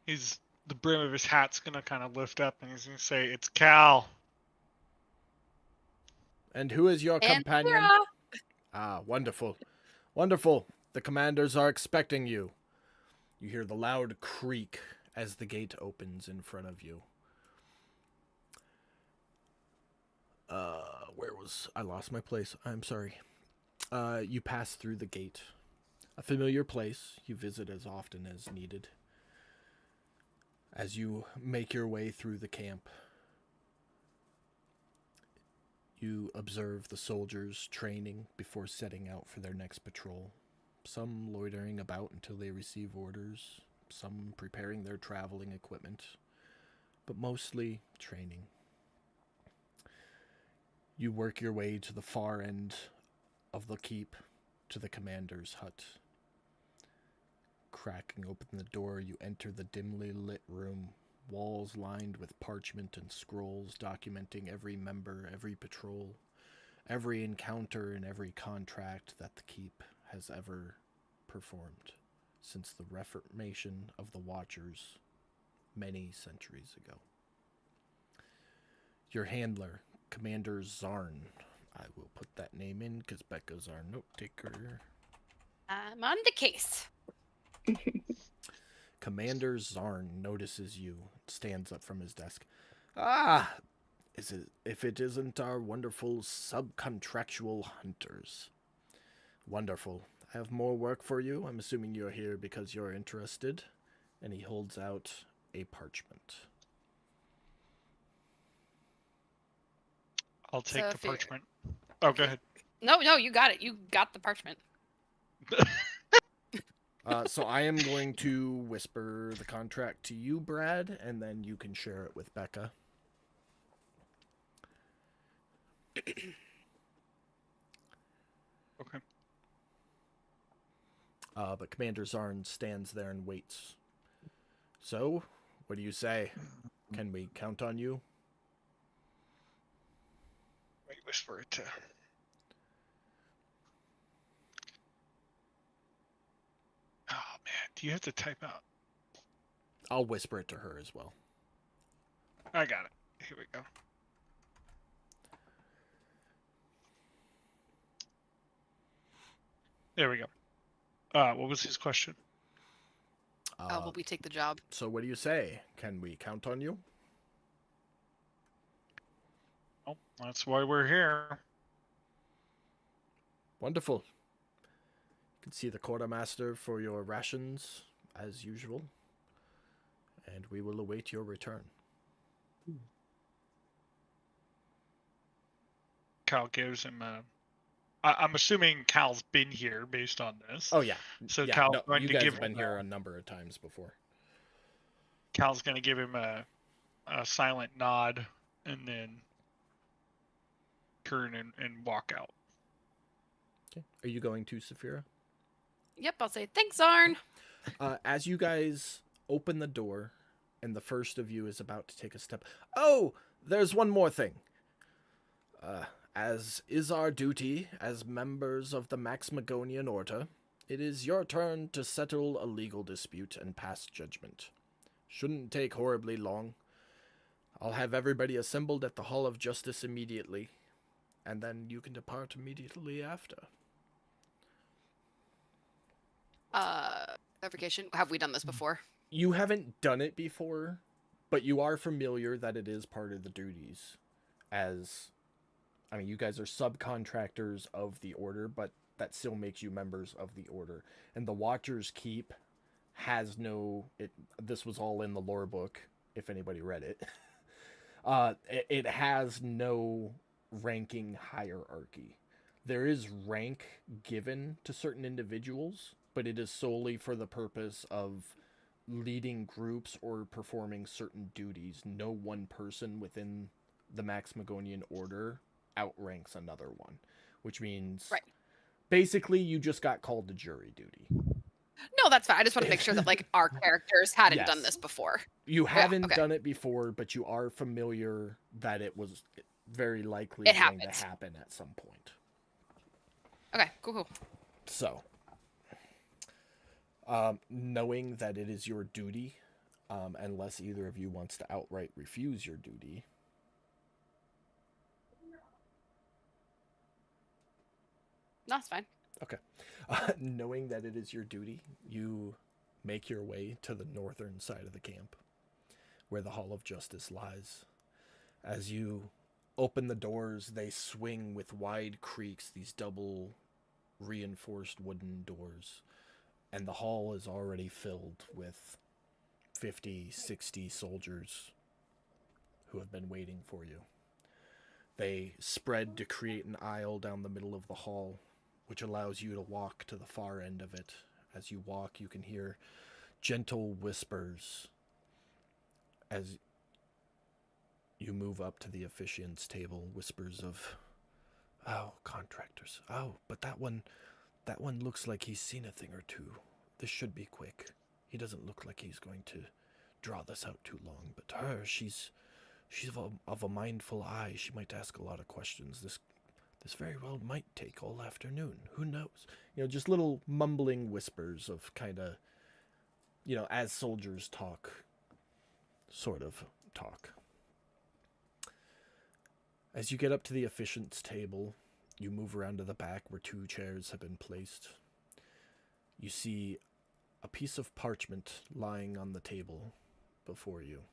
the brim of his hat's gonna kind of lift up, and he's gonna say, "It's Cal." And who is your And companion? Fira. Ah, wonderful. Wonderful. The commanders are expecting you. You hear the loud creak as the gate opens in front of you. I lost my place. I'm sorry. You pass through the gate. A familiar place you visit as often as needed. As you make your way through the camp, you observe the soldiers training before setting out for their next patrol. Some loitering about until they receive orders, some preparing their traveling equipment, but mostly training. You work your way to the far end of the keep, to the commander's hut. Cracking open the door, you enter the dimly lit room, walls lined with parchment and scrolls documenting every member, every patrol, every encounter, and every contract that the keep has ever performed since the reformation of the Watchers many centuries ago. Your handler, Commander Zarn. I will put that name in because Becca's our note taker. I'm on the case. Commander Zarn notices you, stands up from his desk. Ah, if it isn't our wonderful subcontractual hunters. Wonderful. I have more work for you. I'm assuming you're here because you're interested. And he holds out a parchment. I'll take So the if you're- parchment. Oh, go ahead. No, you got it. You got the parchment. So I am going to whisper the contract to you, Brad, and then you can share it with Becca. Okay. But Commander Zarn stands there and waits. So, what do you say? Can we count on you? Let me whisper it to. Oh man, do you have to type out? I'll whisper it to her as well. I got it. Here we go. There we go. What was his question? Will we take the job? So what do you say? Can we count on you? Oh, that's why we're here. Wonderful. You can see the quartermaster for your rations, as usual. And we will await your return. Cal gives him a. I'm assuming Cal's been here based on this. Oh, yeah. So yeah, Cal's no, going you to guys give have been him here a number of times before. Cal's going to give him a silent nod and then turn and walk out. Okay. Are you going to Saphira? Yep, I'll say thanks, Arn. As you guys open the door, and the first of you is about to take a step. Oh, there's one more thing. As is our duty as members of the Maximagonian Order, it is your turn to settle a legal dispute and pass judgment. Shouldn't take horribly long. I'll have everybody assembled at the Hall of Justice immediately, and then you can depart immediately after. Clarification. Have we done this before? You haven't done it before, but you are familiar that it is part of the duties. You guys are subcontractors of the Order, but that still makes you members of the Order. And the Watcher's Keep has this was all in the lore book, if anybody read it. It has no ranking hierarchy. There is rank given to certain individuals, but it is solely for the purpose of leading groups or performing certain duties. No one person within the Maximagonian Order outranks another one, which means basically you just got called to jury duty. No, that's fine. I just want to make sure that like our characters hadn't done this before. You haven't done it before, but you are familiar that it was very likely to happen at some point. Okay, cool. So, knowing that it is your duty, unless either of you wants to outright refuse your duty. No, it's fine. Okay. Knowing that it is your duty, you make your way to the northern side of the camp, where the Hall of Justice lies. As you open the doors, they swing with wide creaks, these double reinforced wooden doors, and the hall is already filled with 50, 60 soldiers who have been waiting for you. They spread to create an aisle down the middle of the hall, which allows you to walk to the far end of it. As you walk, you can hear gentle whispers as you move up to the officiant's table. Whispers of, "Oh, contractors. Oh, but that one looks like he's seen a thing or two. This should be quick. He doesn't look like he's going to draw this out too long. But her, she's of a mindful eye. She might ask a lot of questions. This very well might take all afternoon. Who knows?" Just little mumbling whispers of kind of, as soldiers talk, sort of talk. As you get up to the officiant's table, you move around to the back where 2 chairs have been placed. You see a piece of parchment lying on the table before you.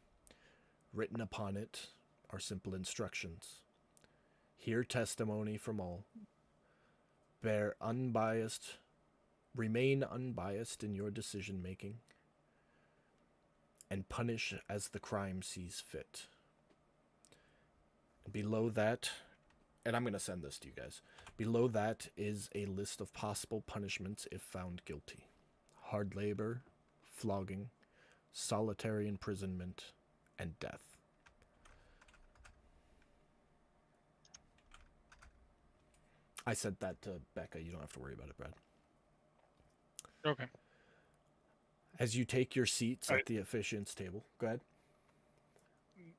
Written upon it are simple instructions. Hear testimony from all. Remain unbiased in your decision making, and punish as the crime sees fit. Below that, and I'm going to send this to you guys. Below that is a list of possible punishments if found guilty. Hard labor, flogging, solitary imprisonment, and death. I sent that to Becca. You don't have to worry about it, Brad. Okay. As you take your seats at the officiant's table. Go ahead.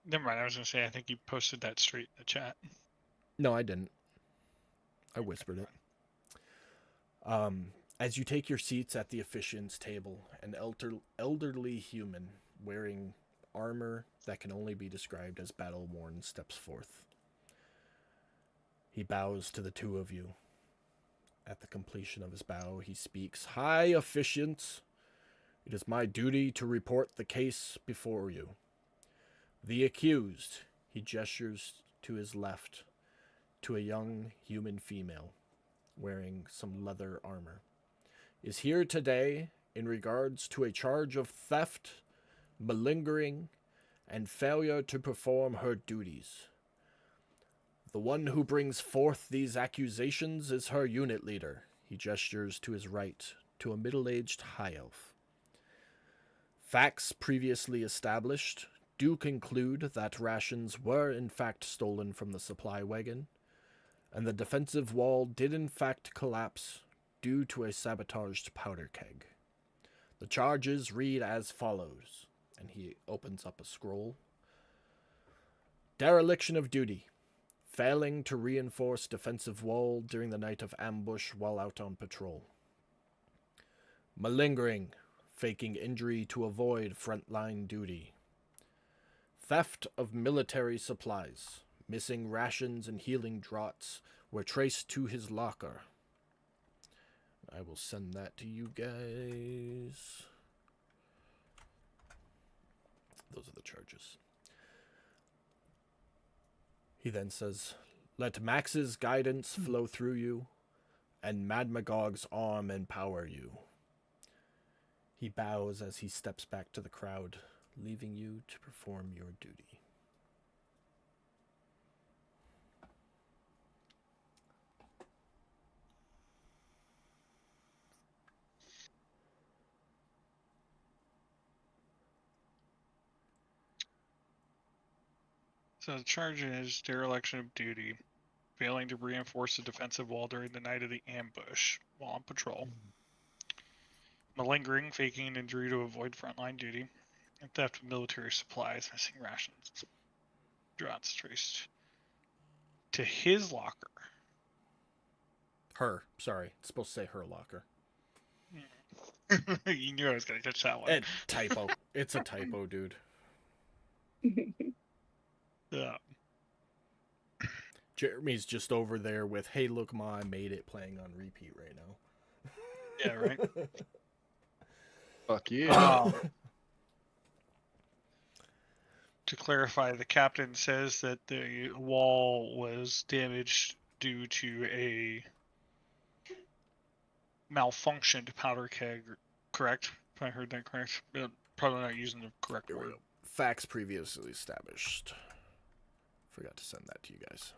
Never mind. I was going to say, I think you posted that straight in the chat. No, I didn't. I whispered it. As you take your seats at the officiant's table, an elderly human wearing armor that can only be described as battle-worn steps forth. He bows to the 2 of you. At the completion of his bow, he speaks, "High officiants, it is my duty to report the case before you. The accused," he gestures to his left, to a young human female wearing some leather armor, "is here today in regards to a charge of theft, malingering, and failure to perform her duties. The one who brings forth these accusations is her unit leader." He gestures to his right, to a middle-aged high elf. "Facts previously established do conclude that rations were in fact stolen from the supply wagon, and the defensive wall did in fact collapse due to a sabotaged powder keg. The charges read as follows," and he opens up a scroll. "Dereliction of duty. Failing to reinforce defensive wall during the night of ambush while out on patrol. Malingering. faking injury to avoid frontline duty. Theft of military supplies. Missing rations and healing draughts were traced to his locker. I will send that to you guys. Those are the charges. He then says, "Let Max's guidance flow through you, and Mad Magog's arm empower you." He bows as he steps back to the crowd, leaving you to perform your duty. So the charge is dereliction of duty, failing to reinforce the defensive wall during the night of the ambush while on patrol, malingering, faking an injury to avoid frontline duty, and theft of military supplies, missing rations, draughts traced to his locker. Her. Sorry. It's supposed to say her locker. You knew I was going to catch that one. Typo. It's a typo, dude. Yeah. Jeremy's just over there with, "Hey, look, Ma, I made it," playing on repeat right now. Yeah, right. Fuck yeah. To clarify, the captain says that the wall was damaged due to a malfunctioned powder keg, correct? If I heard that correct. Probably not using the correct Here we word. go. Facts previously established. Forgot to send that to you guys.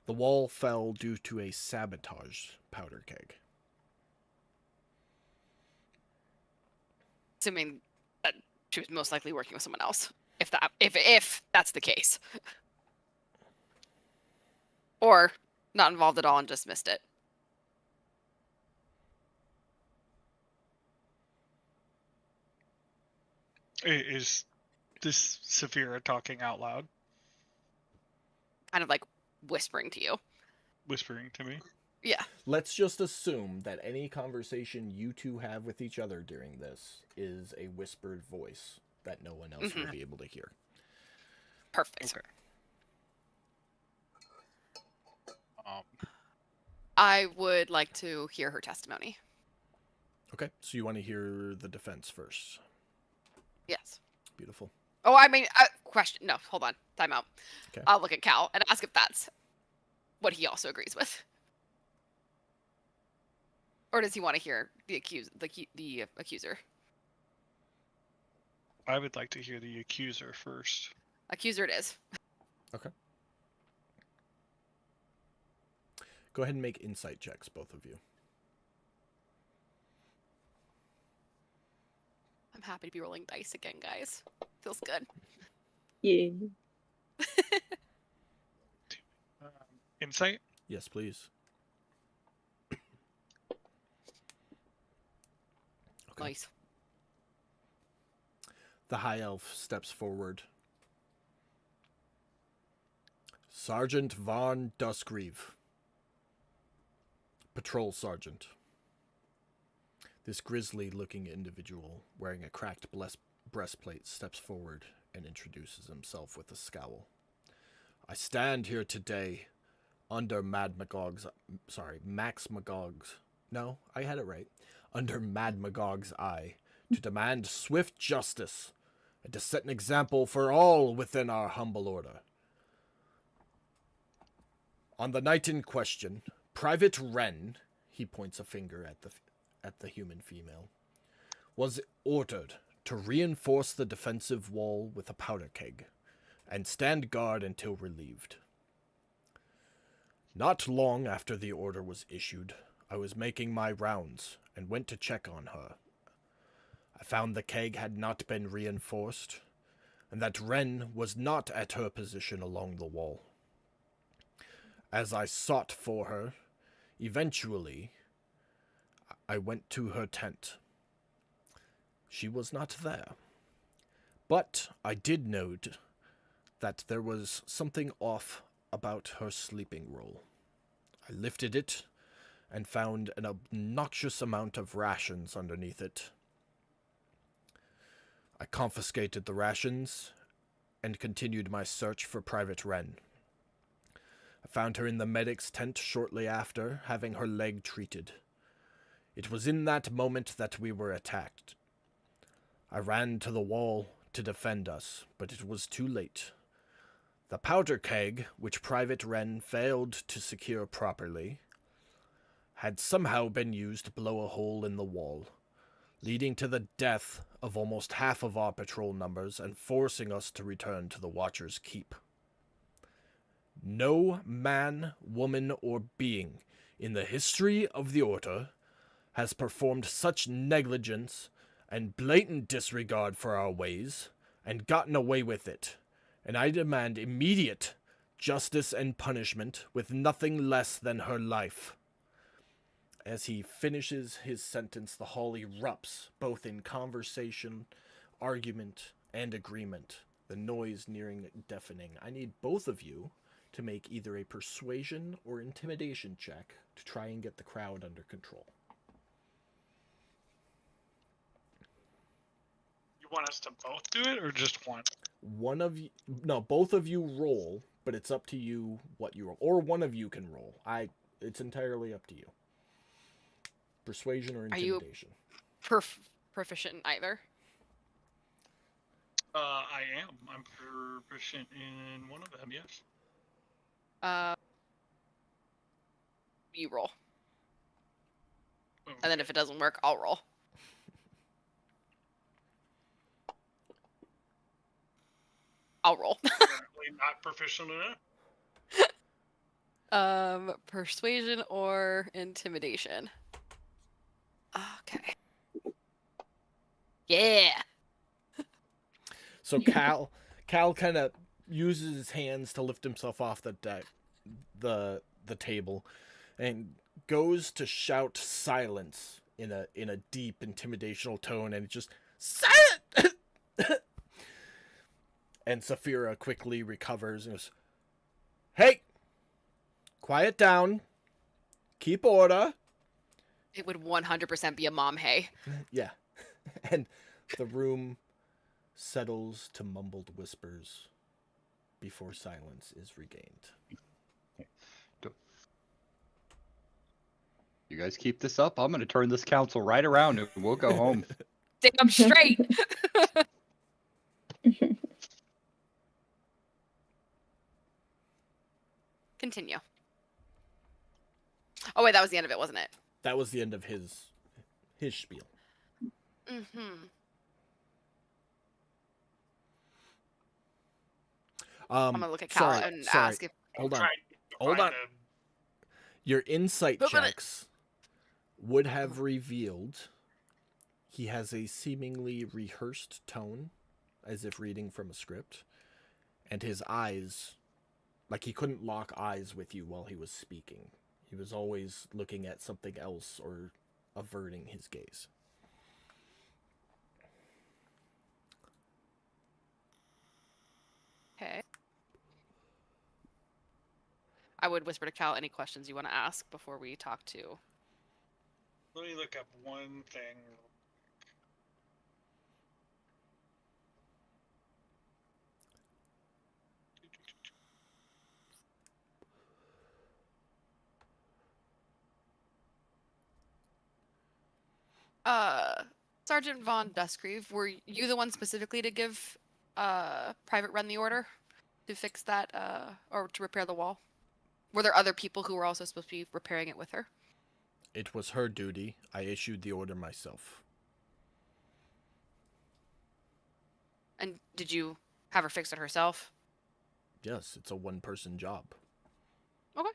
The wall fell due to a sabotage powder keg. Assuming that she was most likely working with someone else, if that's the case, or not involved at all and just missed it. Is this Saphira talking out loud? Kind of like whispering to you. Whispering to me? Yeah. Let's just assume that any conversation you two have with each other during this is a whispered voice that no one else will be able to hear. Perfect. Okay. I would like to hear her testimony. Okay, so you want to hear the defense first. Yes. Beautiful. Oh, I mean, question. No, hold on. Time out. Okay. I'll look at Cal and ask if that's what he also agrees with. Or does he want to hear the accuser? I would like to hear the accuser first. Accuser it is. Okay. Go ahead and make insight checks, both of you. I'm happy to be rolling dice again, guys. Feels good. Yeah. Insight? Yes, please. Okay. Nice. The High Elf steps forward. Sergeant Von Duskreeve. Patrol Sergeant. This grisly-looking individual, wearing a cracked breastplate, steps forward and introduces himself with a scowl. "I stand here today under Max Magog's... No, I had it right. Under Mad Magog's eye, to demand swift justice and to set an example for all within our humble order. On the night in question, Private Wren," he points a finger at the human female, "was ordered to reinforce the defensive wall with a powder keg and stand guard until relieved. Not long after the order was issued, I was making my rounds and went to check on her. I found the keg had not been reinforced, and that Wren was not at her position along the wall. As I sought for her, eventually, I went to her tent. She was not there. But I did note that there was something off about her sleeping roll. I lifted it and found an obnoxious amount of rations underneath it. I confiscated the rations and continued my search for Private Wren. I found her in the medic's tent shortly after, having her leg treated. It was in that moment that we were attacked. I ran to the wall to defend us, but it was too late. The powder keg, which Private Wren failed to secure properly, had somehow been used to blow a hole in the wall, leading to the death of almost half of our patrol numbers and forcing us to return to the Watcher's Keep. No man, woman, or being in the history of the Order has performed such negligence and blatant disregard for our ways and gotten away with it, and I demand immediate justice and punishment with nothing less than her life. As he finishes his sentence, the hall erupts, both in conversation, argument, and agreement, the noise nearing deafening. I need both of you to make either a persuasion or intimidation check to try and get the crowd under control. You want us to both do it, or just one? One of you, no, both of you roll, but it's up to you what you roll. Or one of you can roll. It's entirely up to you. Persuasion or intimidation. Proficient in either? I am. I'm proficient in one of them, yes. You roll. Okay. And then if it doesn't work, I'll roll. I'll roll. Apparently not proficient enough. Persuasion or intimidation. Okay. Yeah. So Cal kind of uses his hands to lift himself off the table, and goes to shout silence in a deep intimidational tone, and it just silent. And Saphira quickly recovers and goes, "Hey, quiet down. Keep order." It would 100% be a mom hey. Yeah. And the room settles to mumbled whispers before silence is regained. You guys keep this up, I'm going to turn this council right around and we'll go home. Damn straight. Continue. Oh wait, that was the end of it, wasn't it? That was the end of his spiel. Mm-hmm. I'm gonna look at Cal and ask if Hold on. Trying to Hold find on. a- Your insight Open it. checks would have revealed he has a seemingly rehearsed tone, as if reading from a script, and his eyes, like he couldn't lock eyes with you while he was speaking. He was always looking at something else or averting his gaze. Okay. I would whisper to Cal any questions you want to ask before we talk to. Let me look up one thing. Sergeant Von Dusgrieve, were you the one specifically to give Private Wren the order to fix that or to repair the wall? Were there other people who were also supposed to be repairing it with her? It was her duty. I issued the order myself. And did you have her fix it herself? Yes, it's a one-person job. Okay.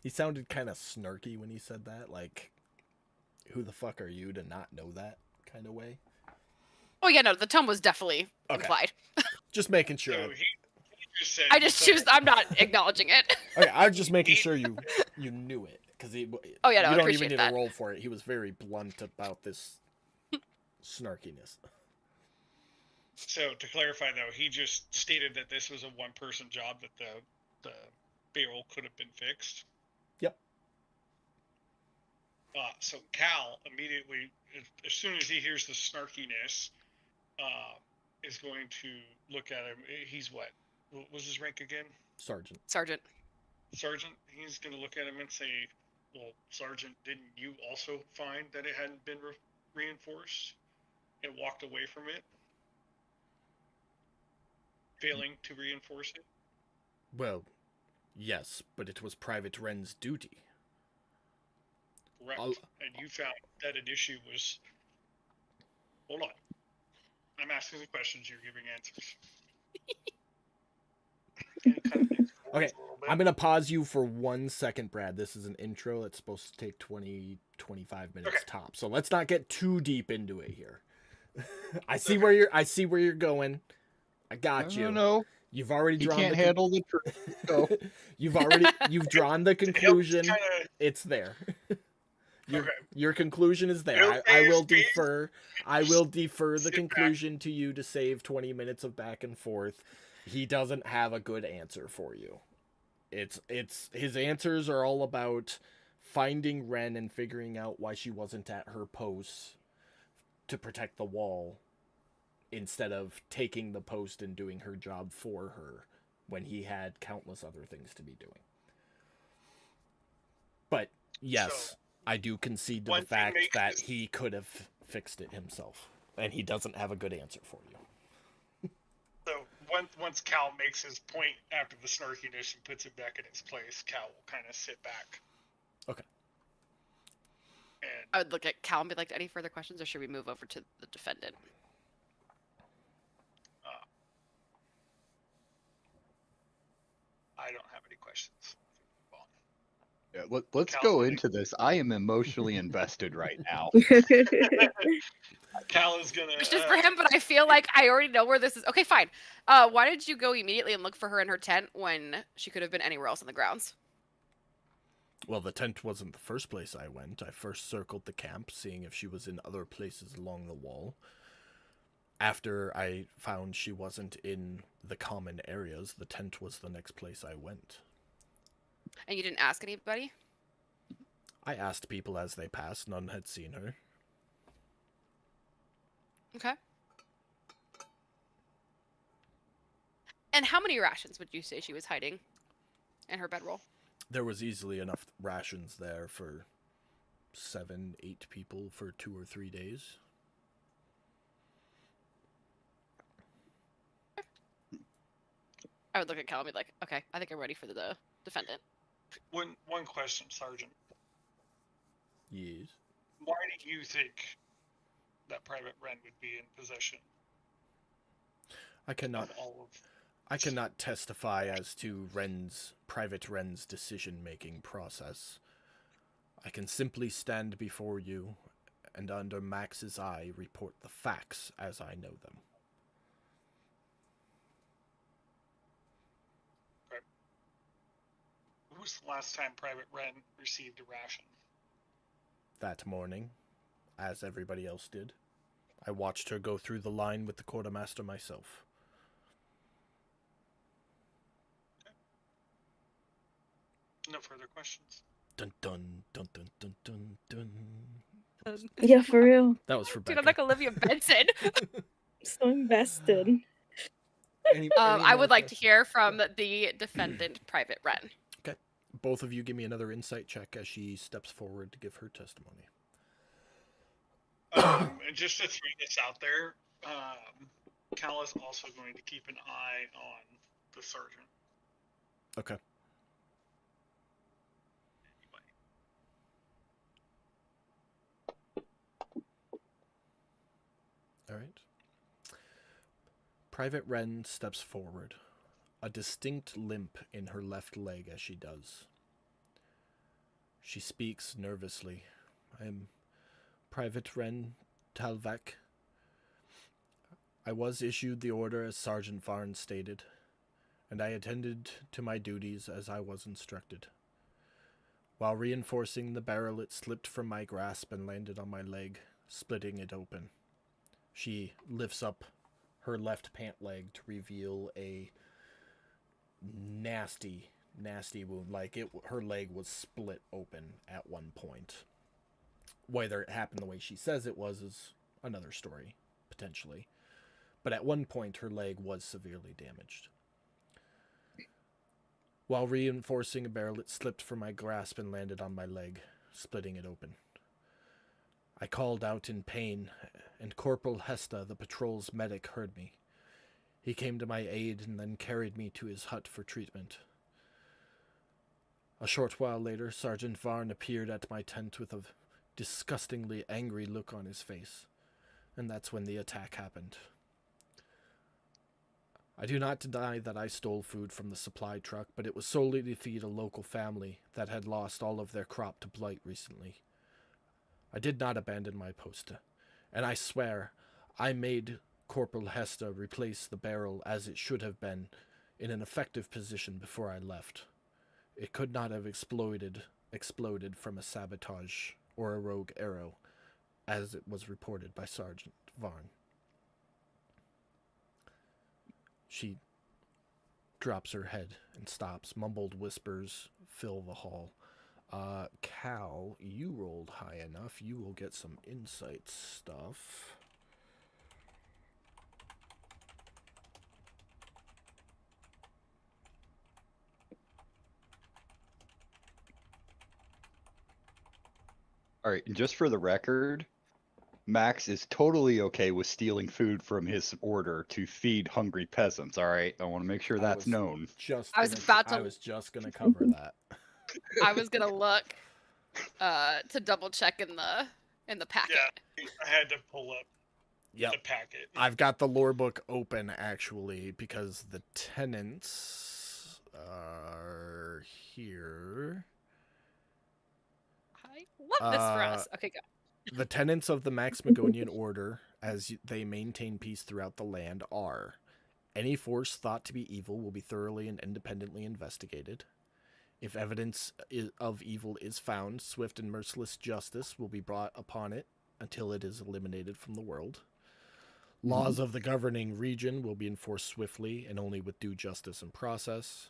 He sounded kind of snarky when he said that, like, who the fuck are you to not know that kind of way? Oh yeah, no, the tone was definitely Okay. implied. Just making sure. So he just said. I just choose. I'm not acknowledging it. Okay, I was just making sure you knew it, because Oh, yeah, no, I you don't appreciate even need that. to roll for it. He was very blunt about this snarkiness. So to clarify, though, he just stated that this was a one-person job that the barrel could have been fixed. Yep. So Cal immediately, as soon as he hears the snarkiness, is going to look at him. He's what? What was his rank again? Sergeant. Sergeant. Sergeant. He's going to look at him and say, "Well, Sergeant, didn't you also find that it hadn't been reinforced and walked away from it, failing to reinforce it?" Well, yes, but it was Private Wren's duty. Correct. I'll- And you found that an issue was. Hold on. I'm asking the questions. You're giving answers. And kind of leans forward Okay, a little bit. I'm going to pause you for 1 second, Brad. This is an intro. It's supposed to take 20, 25 minutes Okay. top. So let's not get too deep into it here. I see where you're going. I got you. No, You've already he drawn can't the handle the truth. Go. you've drawn the To help conclusion. kinda- It's there. Your, Okay. your conclusion is there. No I will phase, defer. I will defer the Sit back. conclusion to you to save 20 minutes of back and forth. He doesn't have a good answer for you. It's his answers are all about finding Ren and figuring out why she wasn't at her post to protect the wall instead of taking the post and doing her job for her when he had countless other things to be doing. But yes, So, I do concede to one the thing fact makes that this- he could have fixed it himself, and he doesn't have a good answer for you. So once Cal makes his point after the snarkiness and puts it back in its place, Cal will kind of sit back. Okay. And I would look at Cal and be like, any further questions, or should we move over to the defendant? I don't have any questions. Well, Yeah, let's Cal, go what do you- into this. I am emotionally invested right now. Cal is gonna. Questions for him, but I feel like I already know where this is. Okay, fine. Why did you go immediately and look for her in her tent when she could have been anywhere else on the grounds? Well, the tent wasn't the first place I went. I first circled the camp, seeing if she was in other places along the wall. After I found she wasn't in the common areas, the tent was the next place I went. And you didn't ask anybody? I asked people as they passed. None had seen her. Okay. And how many rations would you say she was hiding in her bedroll? There was easily enough rations there for 7, 8 people for 2 or 3 days. I would look at Cal and be like, okay, I think I'm ready for the defendant. One question, Sergeant. Yes. Why do you think that Private Wren would be in possession I cannot of all of? I cannot testify as to Private Wren's decision-making process. I can simply stand before you and under Max's eye report the facts as I know them. When was the last time Private Wren received a ration? That morning, as everybody else did, I watched her go through the line with the quartermaster myself. No further questions. Dun dun dun dun dun dun dun. Yeah, for real. That was for Dude, Becca. I'm like Olivia Benson. So invested. Any I more would like to questions? hear from the defendant, Private Wren. Both of you give me another insight check as she steps forward to give her testimony. And just to throw this out there, Cal is also going to keep an eye on the sergeant. Okay. All right. Private Wren steps forward, a distinct limp in her left leg as she does. She speaks nervously. I am Private Wren Talvek. I was issued the order as Sergeant Varn stated, and I attended to my duties as I was instructed. While reinforcing the barrel, it slipped from my grasp and landed on my leg, splitting it open. She lifts up her left pant leg to reveal a nasty, nasty wound. Like her leg was split open at one point. Whether it happened the way she says it was is another story, potentially. But at one point, her leg was severely damaged. While reinforcing a barrel, it slipped from my grasp and landed on my leg, splitting it open. I called out in pain, and Corporal Hesta, the patrol's medic, heard me. He came to my aid and then carried me to his hut for treatment. A short while later, Sergeant Varn appeared at my tent with a disgustingly angry look on his face, and that's when the attack happened. I do not deny that I stole food from the supply truck, but it was solely to feed a local family that had lost all of their crop to blight recently. I did not abandon my post, and I swear I made Corporal Hesta replace the barrel as it should have been in an effective position before I left. It could not have exploded from a sabotage or a rogue arrow, as it was reported by Sergeant Varn. She drops her head and stops. Mumbled whispers fill the hall. Cal, you rolled high enough. You will get some insight stuff. All right, and just for the record, Max is totally okay with stealing food from his order to feed hungry peasants. All right, I want to make sure that's known. I was about to- I was just gonna cover that. I was gonna look to double check in the packet. Yeah, I had to pull up Yep. the packet. I've got the lore book open actually because the tenants are here. I love this for us. Okay, go. The tenets of the Maximagonian Order, as they maintain peace throughout the land, are: any force thought to be evil will be thoroughly and independently investigated. If evidence of evil is found, swift and merciless justice will be brought upon it until it is eliminated from the world. Laws of the governing region will be enforced swiftly and only with due justice and process.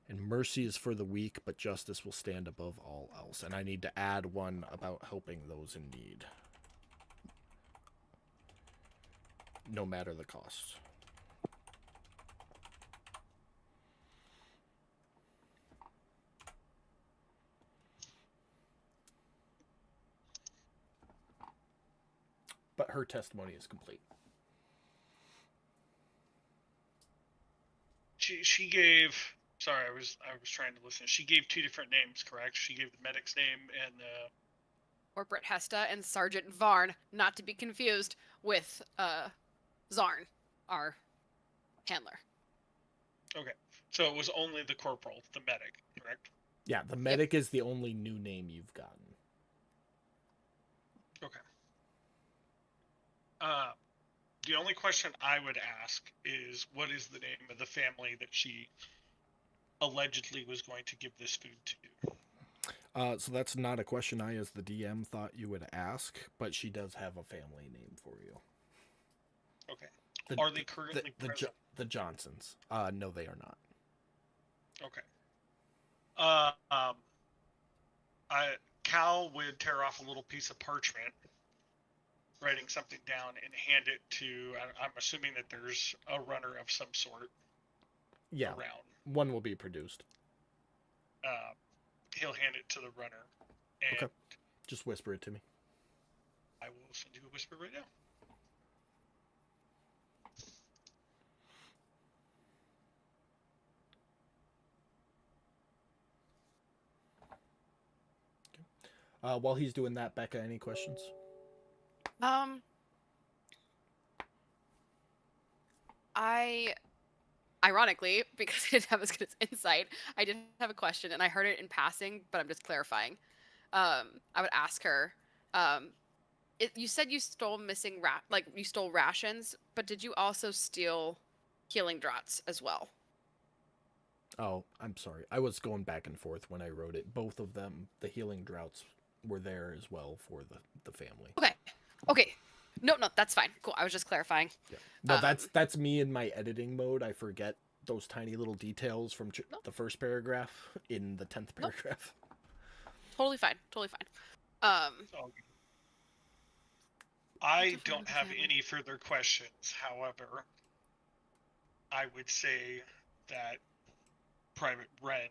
And mercy is for the weak, but justice will stand above all else. And I need to add one about helping those in need, no matter the cost. But her testimony is complete. She gave. Sorry, I was trying to listen. She gave two different names, correct? She gave the medic's name and Corporate Hesta and Sergeant Varn, not to be confused with Zarn, our handler. okay. So it was only the corporal, the medic, correct? Yeah, the medic is the only new name you've gotten. Okay. The only question I would ask is, what is the name of the family that she allegedly was going to give this food to? So that's not a question I, as the DM, thought you would ask, but she does have a family name for you. Okay. Are they currently present? The Johnsons? No, they are not. Okay. Cal would tear off a little piece of parchment, writing something down, and hand it to. I'm assuming that there's a runner of some sort. Yeah. Around. One will be produced. He'll hand it to the runner, and Okay. Just whisper it to me. I will send you a whisper right now. While he's doing that, Becca, any questions? Ironically, because I didn't have as good as insight, I didn't have a question, and I heard it in passing, but I'm just clarifying. I would ask her. You said you stole you stole rations, but did you also steal healing draughts as well? Oh, I'm sorry. I was going back and forth when I wrote it. Both of them, the healing droughts, were there as well for the family. Okay. No, that's fine. Cool. I was just clarifying. Yeah. No, Um, that's me in my editing mode. I forget those tiny little details from No. the first paragraph in the 10th No. paragraph. Totally fine. Totally fine. So, I Just don't with the have family. any further questions. However, I would say that Private Wren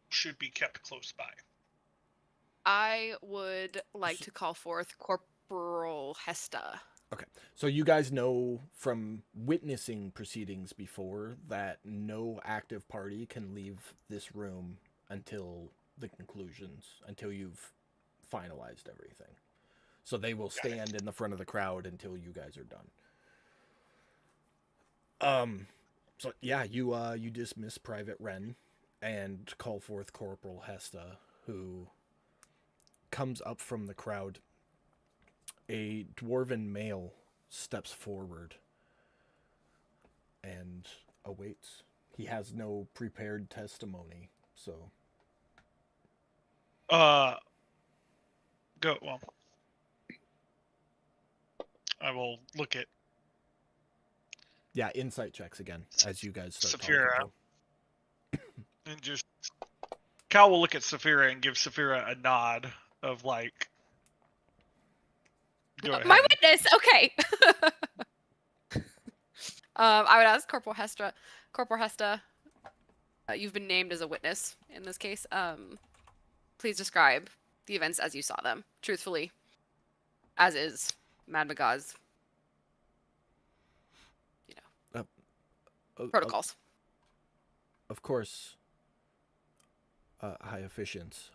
should be kept close by. I would like to call forth Corporal Hesta. So you guys know from witnessing proceedings before that no active party can leave this room until the conclusions, until you've finalized everything. So they will Got it. stand in the front of the crowd until you guys are done. So yeah, you dismiss Private Wren and call forth Corporal Hesta, who comes up from the crowd. A dwarven male steps forward and awaits. He has no prepared testimony, so Go. Well, I will look at yeah, insight checks again as you guys start Saphira. talking. and just Cal will look at Saphira and give Saphira a nod of like, go ahead. My witness. Okay. I would ask Corporal Hesta. You've been named as a witness in this case. Please describe the events as you saw them, truthfully, as is Mad Magaz. Protocols. Of course, high efficients.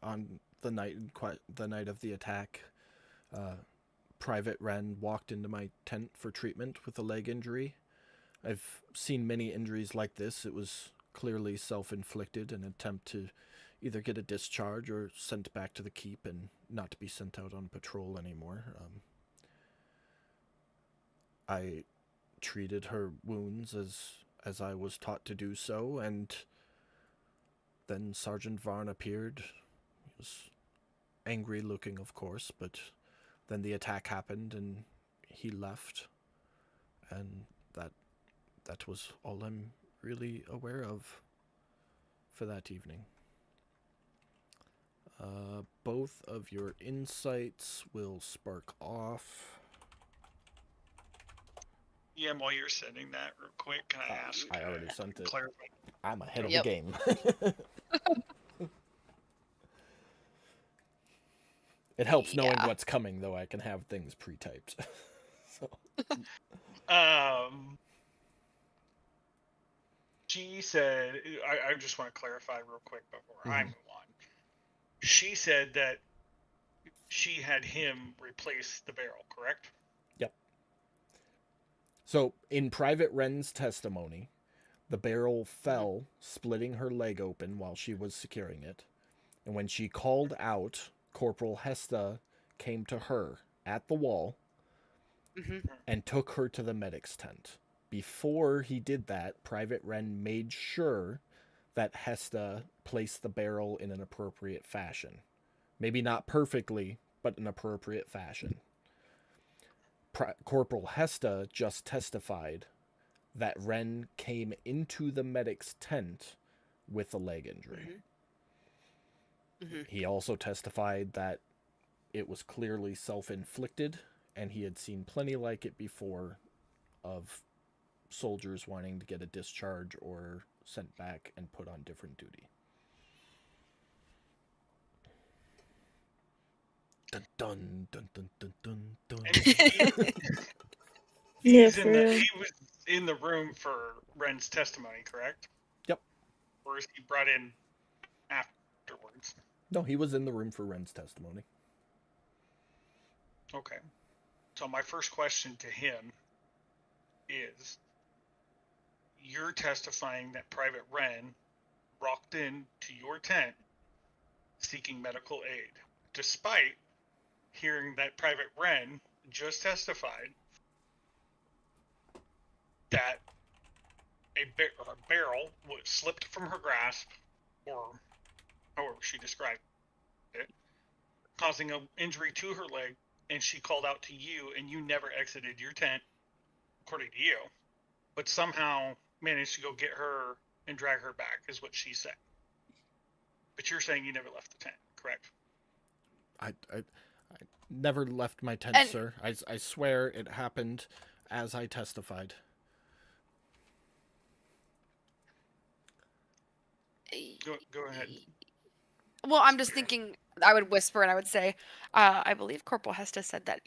On the night of the attack, Private Wren walked into my tent for treatment with a leg injury. I've seen many injuries like this. It was clearly self-inflicted, an attempt to either get a discharge or sent back to the keep and not to be sent out on patrol anymore. I treated her wounds as I was taught to do so, and then Sergeant Varn appeared. He was angry looking, of course, but then the attack happened and he left, and that was all I'm really aware of for that evening. Both of your insights will spark off. Yeah, while you're sending that real quick, can I ask? I already sent it. Clarify. I'm ahead of Yep. the game. It helps knowing Yeah. what's coming, though. I can have things pre-typed. So She said, I just want to clarify real quick before I move on. She said that she had him replace the barrel, correct? So, in Private Wren's testimony, the barrel fell, splitting her leg open while she was securing it. And when she called out, Corporal Hesta came to her at the wall and took her to the medic's tent. Before he did that, Private Wren made sure that Hesta placed the barrel in an appropriate fashion. Maybe not perfectly, but an appropriate fashion. Corporal Hesta just testified that Wren came into the medic's tent with a leg injury. He also testified that it was clearly self-inflicted, and he had seen plenty like it before of soldiers wanting to get a discharge or sent back and put on different duty. Dun dun dun dun dun dun dun. And Yeah, for real. he was in the room for Wren's testimony, correct? Yep. Or is he brought in afterwards? No, he was in the room for Wren's testimony. Okay. So my first question to him is, you're testifying that Private Wren walked into your tent seeking medical aid, despite hearing that Private Wren just testified that a barrel was slipped from her grasp, or however she described it, causing an injury to her leg and she called out to you, and you never exited your tent, according to you, but somehow managed to go get her and drag her back, is what she said. But you're saying you never left the tent, correct? I never left my tent, And- sir. I swear it happened as I testified. Go ahead. Well, I'm just thinking. I would whisper and I would say, I believe Corporal Hesta said that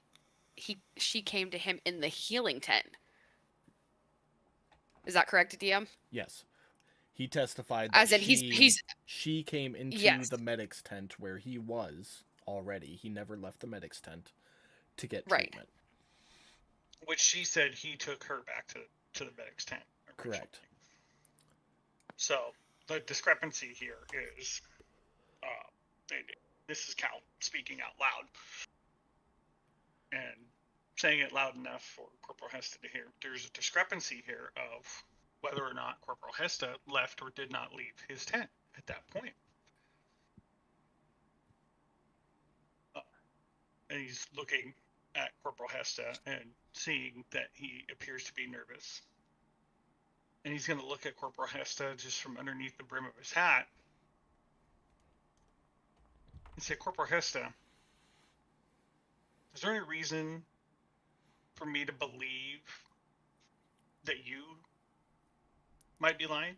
she came to him in the healing tent. Is that correct, DM? Yes. He testified that As in, he's she came into Yes. the medic's tent where he was already. He never left the medic's tent to get Right. treatment. Which she said he took her back to the medic's tent. originally. Correct. So the discrepancy here is, and this is Cal speaking out loud and saying it loud enough for Corporal Hesta to hear. There's a discrepancy here of whether or not Corporal Hesta left or did not leave his tent at that point. And he's looking at Corporal Hesta and seeing that he appears to be nervous. And he's going to look at Corporal Hesta just from underneath the brim of his hat and say, Corporal Hesta, is there any reason for me to believe that you might be lying?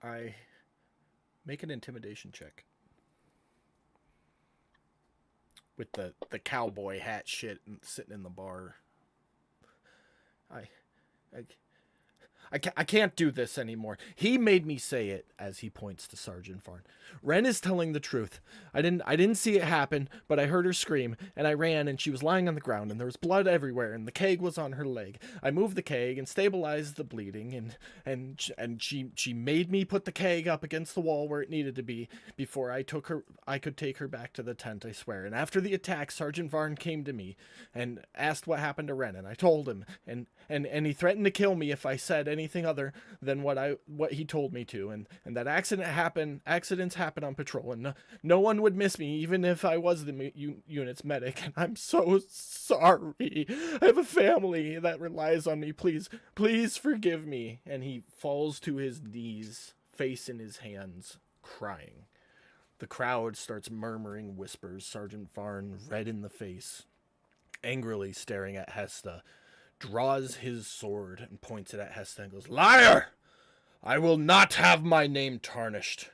I make an intimidation check. With the cowboy hat shit and sitting in the bar. I can't do this anymore. He made me say it as he points to Sergeant Farn. Ren is telling the truth. I didn't see it happen, but I heard her scream, and I ran, and she was lying on the ground, and there was blood everywhere, and the keg was on her leg. I moved the keg and stabilized the bleeding, and she made me put the keg up against the wall where it needed to be before I could take her back to the tent, I swear. And after the attack, Sergeant Varn came to me and asked what happened to Ren, and I told him, and he threatened to kill me if I said anything other than what he told me to, and that accidents happen on patrol, and no one would miss me even if I was the unit's medic, and I'm so sorry. I have a family that relies on me. Please forgive me. And he falls to his knees, face in his hands, crying. The crowd starts murmuring whispers. Sergeant Varn, red in the face, angrily staring at Hesta, draws his sword and points it at Hesta and goes, "Liar! I will not have my name tarnished."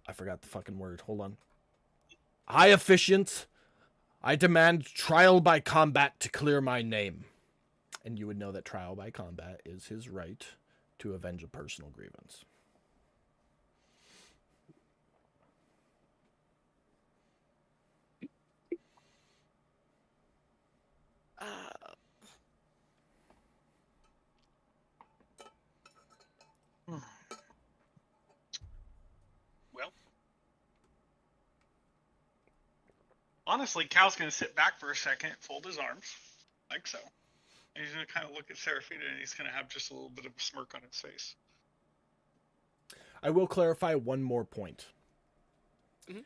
I forgot the fucking word. Hold on. High officiant, I demand trial by combat to clear my name. And you would know that trial by combat is his right to avenge a personal grievance. Well, honestly, Cal's going to sit back for a second, fold his arms, like so. And he's going to kind of look at Seraphina, and he's going to have just a little bit of a smirk on his face. I will clarify one more point. Mhm.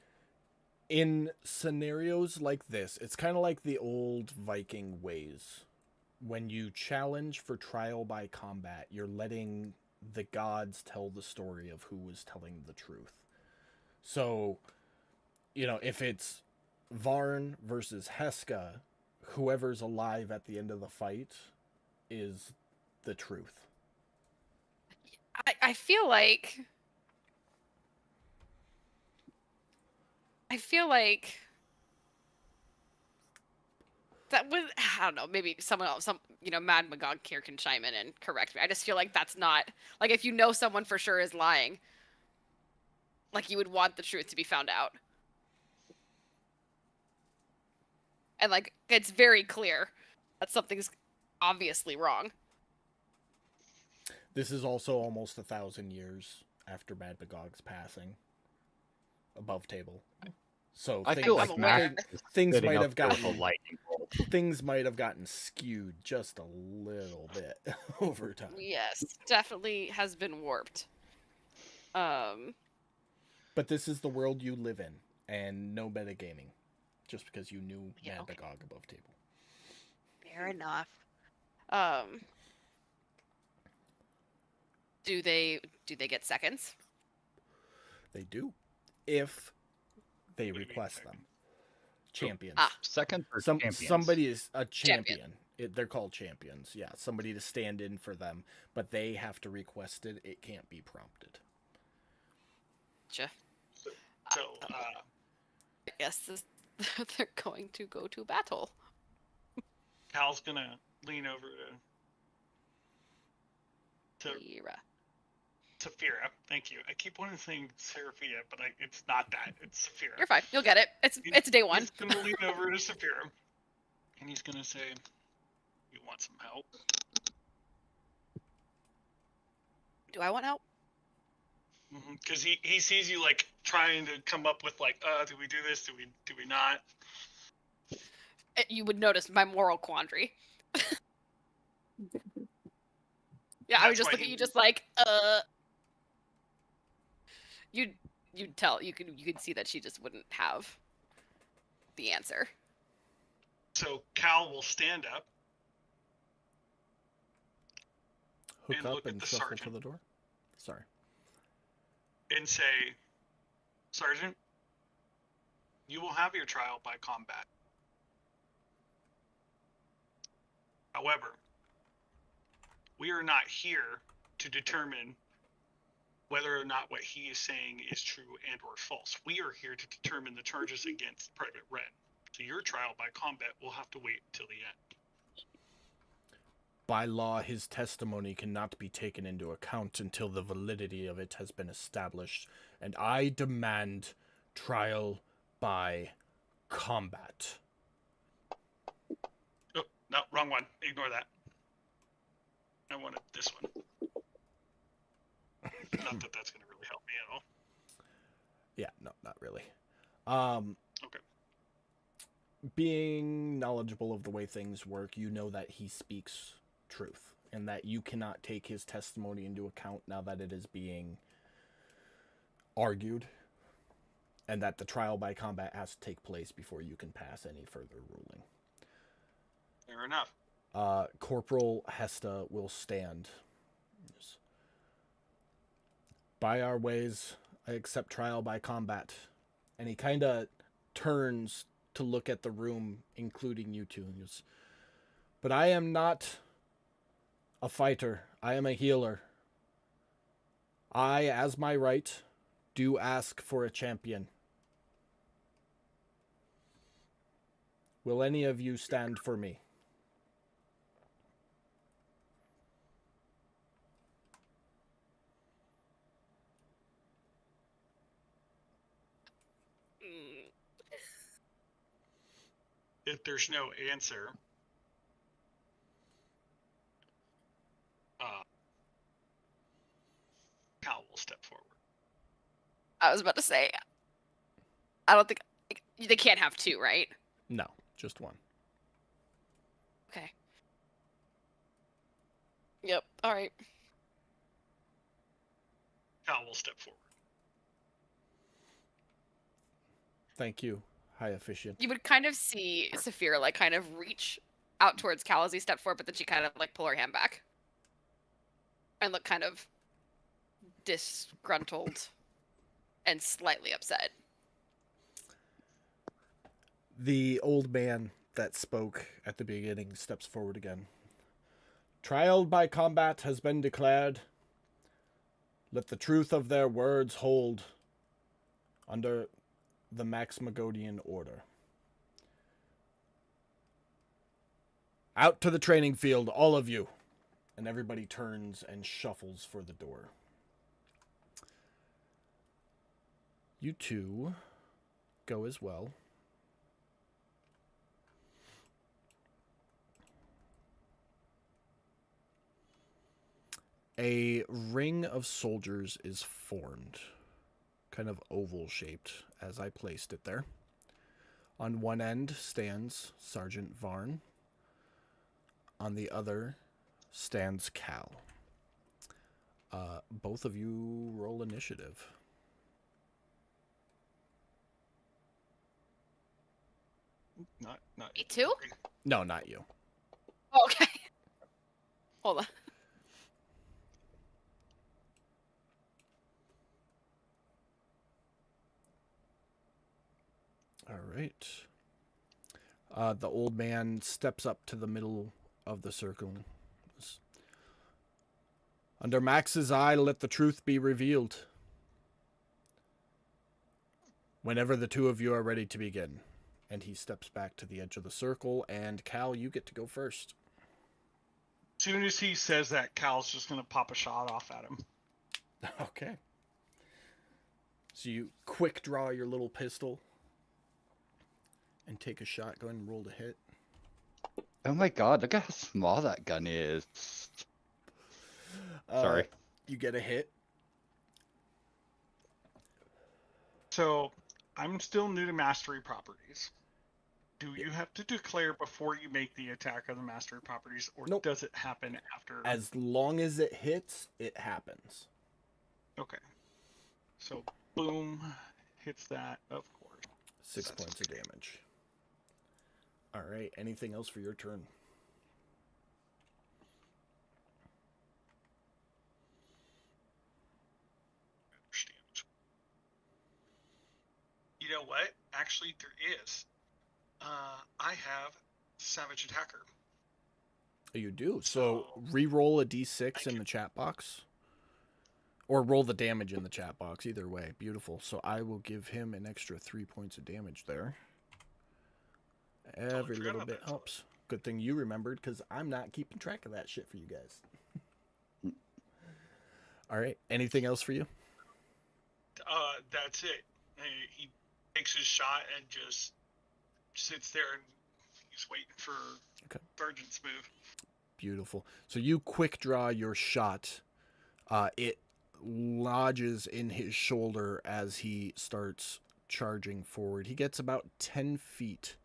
In scenarios like this, it's kind of like the old Viking ways. When you challenge for trial by combat, you're letting the gods tell the story of who was telling the truth. So, if it's Varn versus Heska, whoever's alive at the end of the fight is the truth. I feel like that was, I don't know, maybe someone else, Mad Magog here can chime in and correct me. I just feel like that's not, like, if you know someone for sure is lying, like, you would want the truth to be found out. And, like, it's very clear that something's obviously wrong. This is also almost 1,000 years after Mad Magog's passing. Above table. So I things, feel like I'm Max aware. is things sitting might up have there with a gotten lightning bolt. things might have gotten skewed just a little bit over time. Yes, definitely has been warped. But this is the world you live in, and no metagaming, just because you knew Yeah, Mad okay. Dagog above table. Fair enough. Do they get seconds? They do, if they What do you mean, request second? them. Champions. Ah. Second or champions? Somebody is a Champion. champion. They're called champions. Yeah, somebody to stand in for them, but they have to request it. It can't be prompted. Gotcha. So, I guess they're going to go to battle. Cal's gonna lean over to Fira. Saphira. Thank you. I keep wanting to say Seraphia, but it's not that. It's Saphira. You're fine. You'll get it. It's day one. He's gonna lean over to Saphira, and he's gonna say, "You want some help?" Do I want help? Because he sees you like trying to come up with like, do we do this? Do we not? You would notice my moral quandary. Yeah, I would That's just why look he- at you, just like, You'd tell. You could see that she just wouldn't have the answer. So Cal will stand up Hook And up look at and the shuffle to sergeant. the door. Sorry. and say, "Sergeant, you will have your trial by combat. However, we are not here to determine whether or not what he is saying is true and or false. We are here to determine the charges against Private Wren. So your trial by combat will have to wait till the end." By law, his testimony cannot be taken into account until the validity of it has been established, and I demand trial by combat. Oh, no, wrong one. Ignore that. I wanted this one. Not that that's going to really help me at all. Yeah, no, not really. Okay. Being knowledgeable of the way things work, you know that he speaks truth, and that you cannot take his testimony into account now that it is being argued, and that the trial by combat has to take place before you can pass any further ruling. Fair enough. Corporal Hesta will stand. Yes. By our ways, I accept trial by combat. And he kind of turns to look at the room, including you two. He goes, but I am not a fighter. I am a healer. I, as my right, do ask for a champion. Will any of you stand for me? If there's no answer, Cal will step forward. I was about to say, I don't think they can't have two, right? No, just one. Okay. Yep. All right. Cal will step forward. Thank you, High Officiant. You would kind of see Saphira like kind of reach out towards Cal as he stepped forward, but then she kind of like pull her hand back and look kind of disgruntled and slightly upset. The old man that spoke at the beginning steps forward again. Trial by combat has been declared. Let the truth of their words hold under the Maximagodian order. Out to the training field, all of you. And everybody turns and shuffles for the door. You two go as well. A ring of soldiers is formed, kind of oval shaped as I placed it there. On one end stands Sergeant Varn. On the other stands Cal. Both of you roll initiative. Not Me too? No, not you. Oh, okay. Hold on. All right. The old man steps up to the middle of the circle. Under Max's eye, let the truth be revealed. Whenever the two of you are ready to begin. And he steps back to the edge of the circle, and Cal, you get to go first. As soon as he says that, Cal's just gonna pop a shot off at him. Okay. So you quick draw your little pistol and take a shot. Go ahead and roll to hit. Oh my god, look at how small that gun is. Sorry. You get a hit. So, I'm still new to mastery properties. Do you have to declare before you make the attack of the mastery properties, or Nope. does it happen after? As long as it hits, it happens. Okay. So, boom, hits that, of course. 6 That's points of damage. All right. Anything else for your turn? Understand. You know what? Actually, there is. I have Savage Attacker. You do. So So, re-roll a d6 I in the chat box. Or roll the damage in the chat box. Either way. Beautiful. So I will give him an extra 3 points of damage there. Every forgot little about bit that. helps. Good thing you remembered, because I'm not keeping track of that shit for you guys. All right. Anything else for you? That's it. He takes his shot and just sits there and he's waiting for Okay. Sergeant's move. Beautiful. So you quick draw your shot. It lodges in his shoulder as he starts charging forward. He gets about 10 feet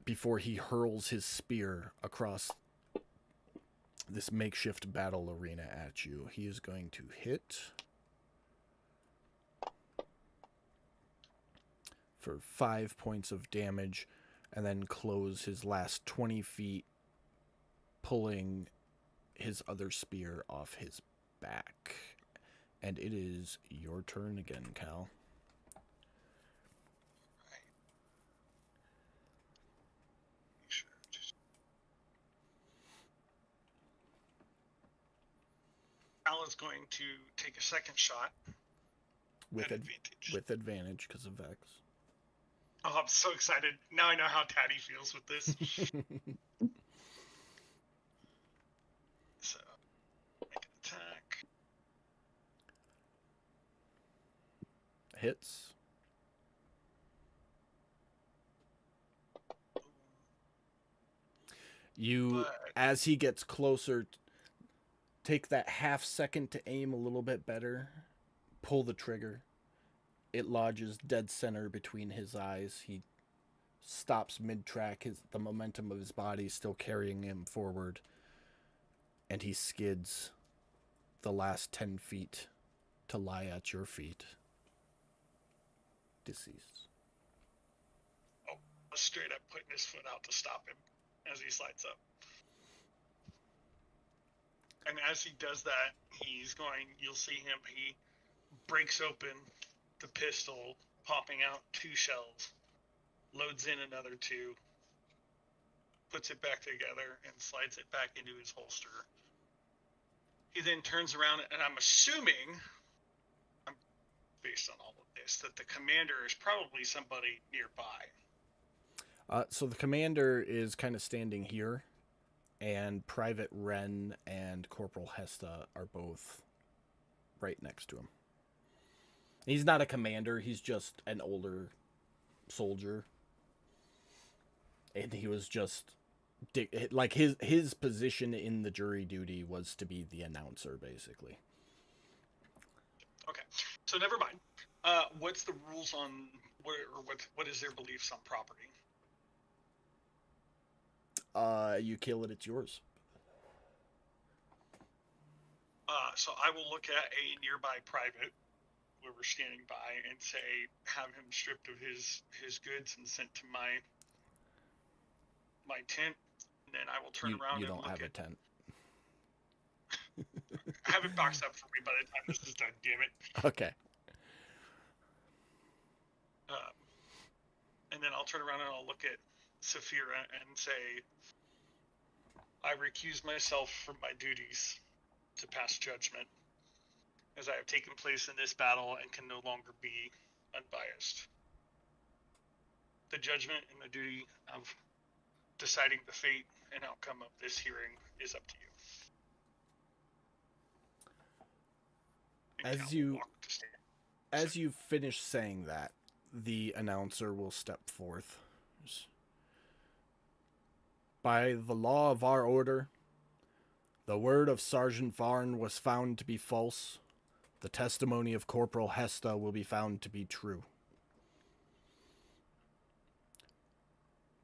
before he hurls his spear across this makeshift battle arena at you. He is going to hit for 5 points of damage and then close his last 20 feet, pulling his other spear off his back. And it is your turn again, Cal. Alan's going to take a second shot With at advantage. with advantage because of Vex. Oh, I'm so excited. Now I know how Taddy feels with this. So, make an attack. Hits. You, But as he gets closer, take that half second to aim a little bit better. Pull the trigger. It lodges dead center between his eyes. He stops mid-track. The momentum of his body is still carrying him forward. And he skids the last 10 feet to lie at your feet. Deceased. straight up putting his foot out to stop him as he slides up. And as he does that, you'll see him, he breaks open the pistol, popping out 2 shells, loads in another 2, puts it back together, and slides it back into his holster. He then turns around, and I'm assuming, based on all of this, that the commander is probably somebody nearby. So the commander is kind of standing here, and Private Wren and Corporal Hesta are both right next to him. He's not a commander, he's just an older soldier. And he was just like his position in the jury duty was to be the announcer, basically. Okay, so never mind. What's the rules on what is their beliefs on property? You kill it, it's yours. So I will look at a nearby private, whoever's standing by, and say, have him stripped of his goods and sent to my my tent, and then I will turn around You and don't look have a at. tent. Have it boxed up for me by the time this is done. Damn it. Okay. And then I'll turn around and I'll look at Saphira and say, I recuse myself from my duties to pass judgment, as I have taken place in this battle and can no longer be unbiased. The judgment and the duty of deciding the fate and outcome of this hearing is up to you. And Cal will walk to stand. As you finish saying that, the announcer will step forth. By the law of our order, the word of Sergeant Varn was found to be false. The testimony of Corporal Hesta will be found to be true.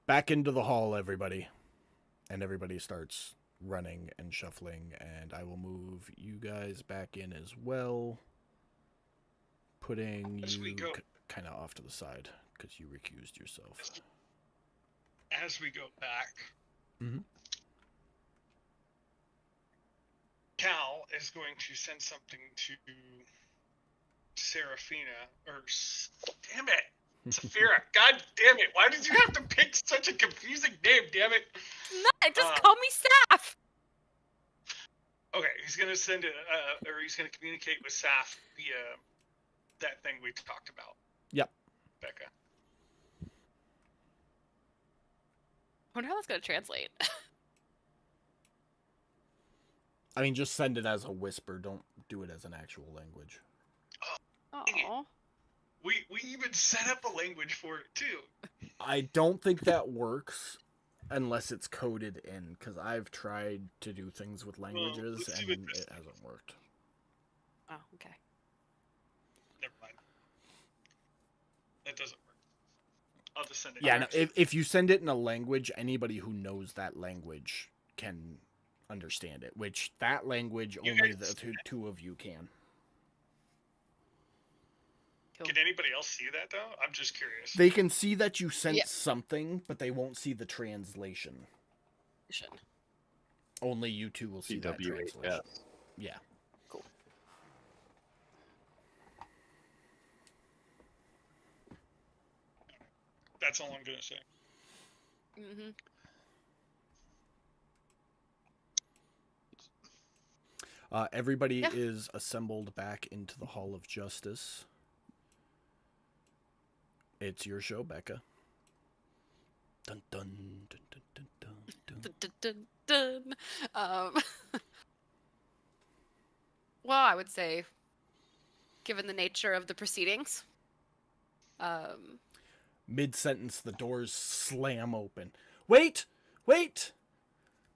Back into the hall, everybody. And everybody starts running and shuffling, and I will move you guys back in as well. Putting As we you go. kind of off to the side because you recused yourself. As we go back, Mhm. Cal is going to send something to Serafina, or damn it, Saphira. God damn it! Why did you have to pick such a confusing name? Damn it! No, just call me Saf. Okay, he's gonna send it, or he's gonna communicate with Saf via that thing we talked about. Yep. Becca. I wonder how that's gonna translate. I mean, just send it as a whisper. Don't do it as an actual language. Oh. We even set up a language for it too. I don't think that works unless it's coded in, because I've tried to do things with languages let's see and what this it hasn't worked. Oh, okay. Never mind. That doesn't work. I'll just send it. Yeah, no, here. if you send it in a language, anybody who knows that language can understand it, which that language You only guys- the two of you can. Cool. Can anybody else see that though? I'm just curious. They can see that you sent Yeah. something, but they won't see the translation. Only you two will see that translation. CWHS. Yeah. Cool. That's all I'm gonna say. Mm-hmm. Everybody Yeah. is assembled back into the Hall of Justice. It's your show, Becca. Dun dun dun dun dun dun dun. Dun, dun, dun, dun. Well, I would say, given the nature of the proceedings, Mid-sentence, the doors slam open. Wait! Wait!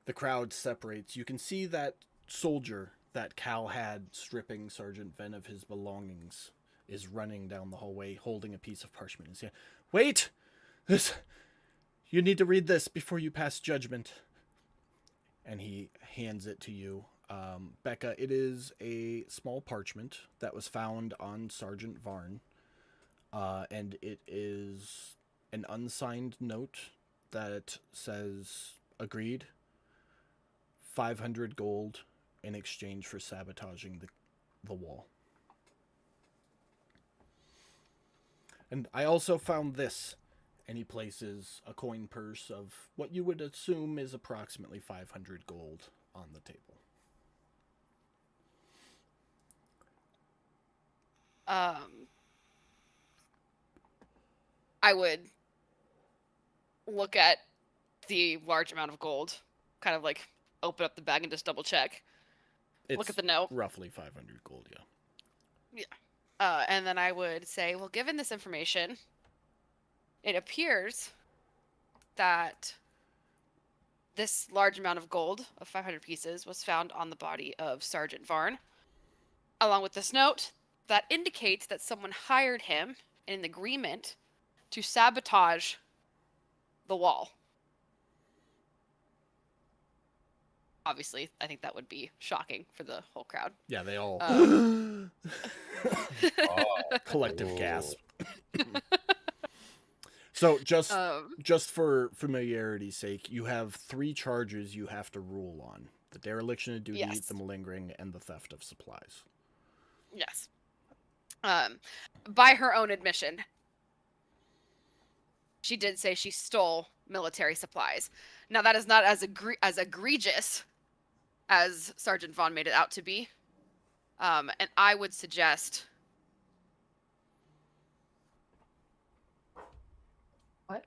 The crowd separates. You can see that soldier that Cal had stripping Sergeant Venn of his belongings is running down the hallway holding a piece of parchment in his hand. Wait! You need to read this before you pass judgment. And he hands it to you. Becca, it is a small parchment that was found on Sergeant Varn. And it is an unsigned note that says, agreed, 500 gold in exchange for sabotaging the wall. And I also found this. And he places a coin purse of what you would assume is approximately 500 gold on the table. I would look at the large amount of gold, kind of like open up the bag and just double check. Look It's at the note. roughly 500 gold, yeah. And then I would say, well, given this information, it appears that this large amount of gold, of 500 pieces, was found on the body of Sergeant Varn, along with this note that indicates that someone hired him in an agreement to sabotage the wall. Obviously, I think that would be shocking for the whole crowd. Yeah, they all Oh, collective Ooh. gasp. So just Um, just for familiarity's sake, you have 3 charges you have to rule on: the dereliction of duty, Yes. the malingering, and the theft of supplies. yes. By her own admission, she did say she stole military supplies. Now that is not as egregious as Sergeant Vaughn made it out to be. And I would suggest what?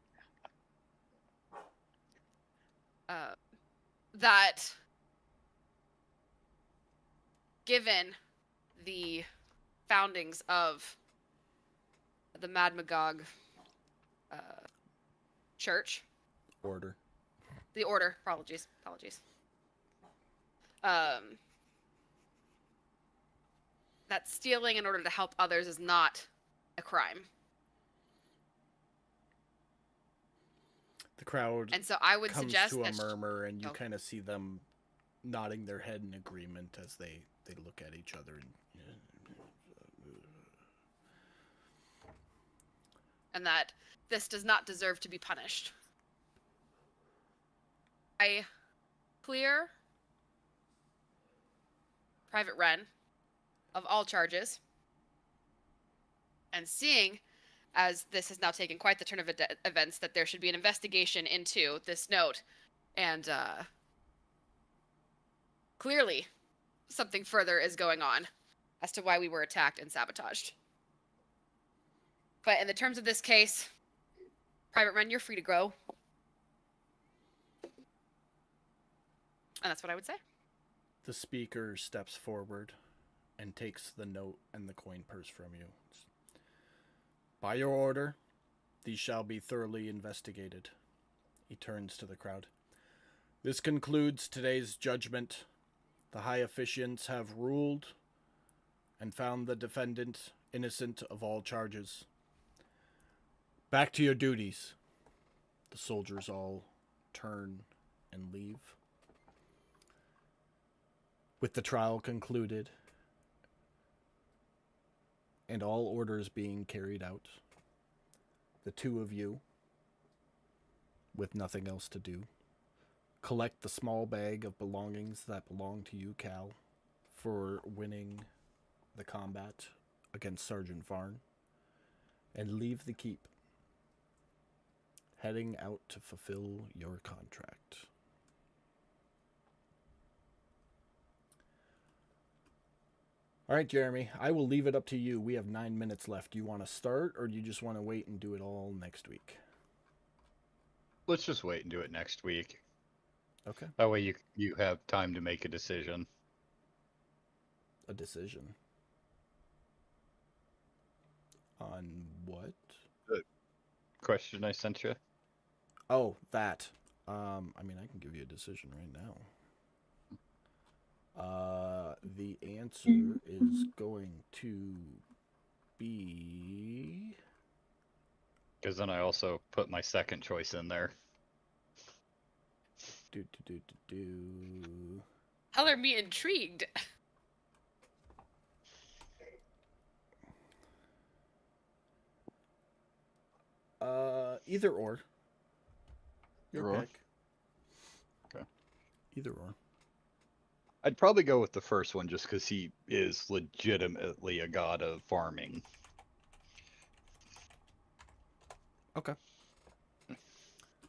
That given the foundings of the Mad Magog church, Order. the order, apologies. That stealing in order to help others is not a crime. The crowd And so I would comes suggest to a that murmur, and you Oh. kind of see them nodding their head in agreement as they look at each other. and that this does not deserve to be punished. I clear Private Wren of all charges, and seeing as this has now taken quite the turn of events, that there should be an investigation into this note, and clearly something further is going on as to why we were attacked and sabotaged. But in the terms of this case, Private Wren, you're free to go. And that's what I would say. The speaker steps forward and takes the note and the coin purse from you. By your order, these shall be thoroughly investigated. He turns to the crowd. This concludes today's judgment. The high officiants have ruled and found the defendant innocent of all charges. Back to your duties. The soldiers all turn and leave. With the trial concluded and all orders being carried out, the two of you, with nothing else to do, collect the small bag of belongings that belong to you, Cal, for winning the combat against Sergeant Varn, and leave the keep, heading out to fulfill your contract. All right, Jeremy, I will leave it up to you. We have 9 minutes left. Do you want to start, or do you just want to wait and do it all next week? Let's just wait and do it next week. Okay. That way you have time to make a decision. A decision. On what? Question I sent you. Oh, that. I mean, I can give you a decision right now. The answer is going to be... Because then I also put my second choice in there. Color me intrigued. Either or. Your Either or? pick. Okay. Either or. I'd probably go with the first one just because he is legitimately a god of farming. Okay.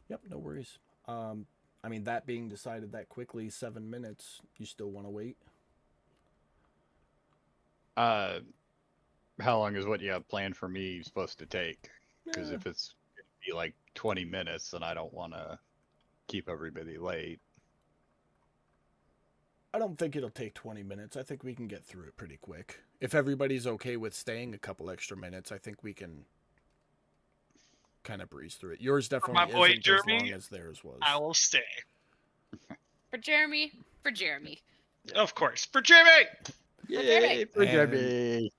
Yep, no worries. I mean, that being decided that quickly, 7 minutes, you still want to wait? How long is what you have planned for me supposed to take? Because if it's gonna be like 20 minutes, then I don't want to keep everybody late. I don't think it'll take 20 minutes. I think we can get through it pretty quick. If everybody's okay with staying a couple extra minutes, I think we can kind of breeze through it. Yours definitely my boy isn't as Jeremy, long as theirs was. I will stay. For Jeremy. For Jeremy. Of course. For Jimmy! Yay for And- Jimmy!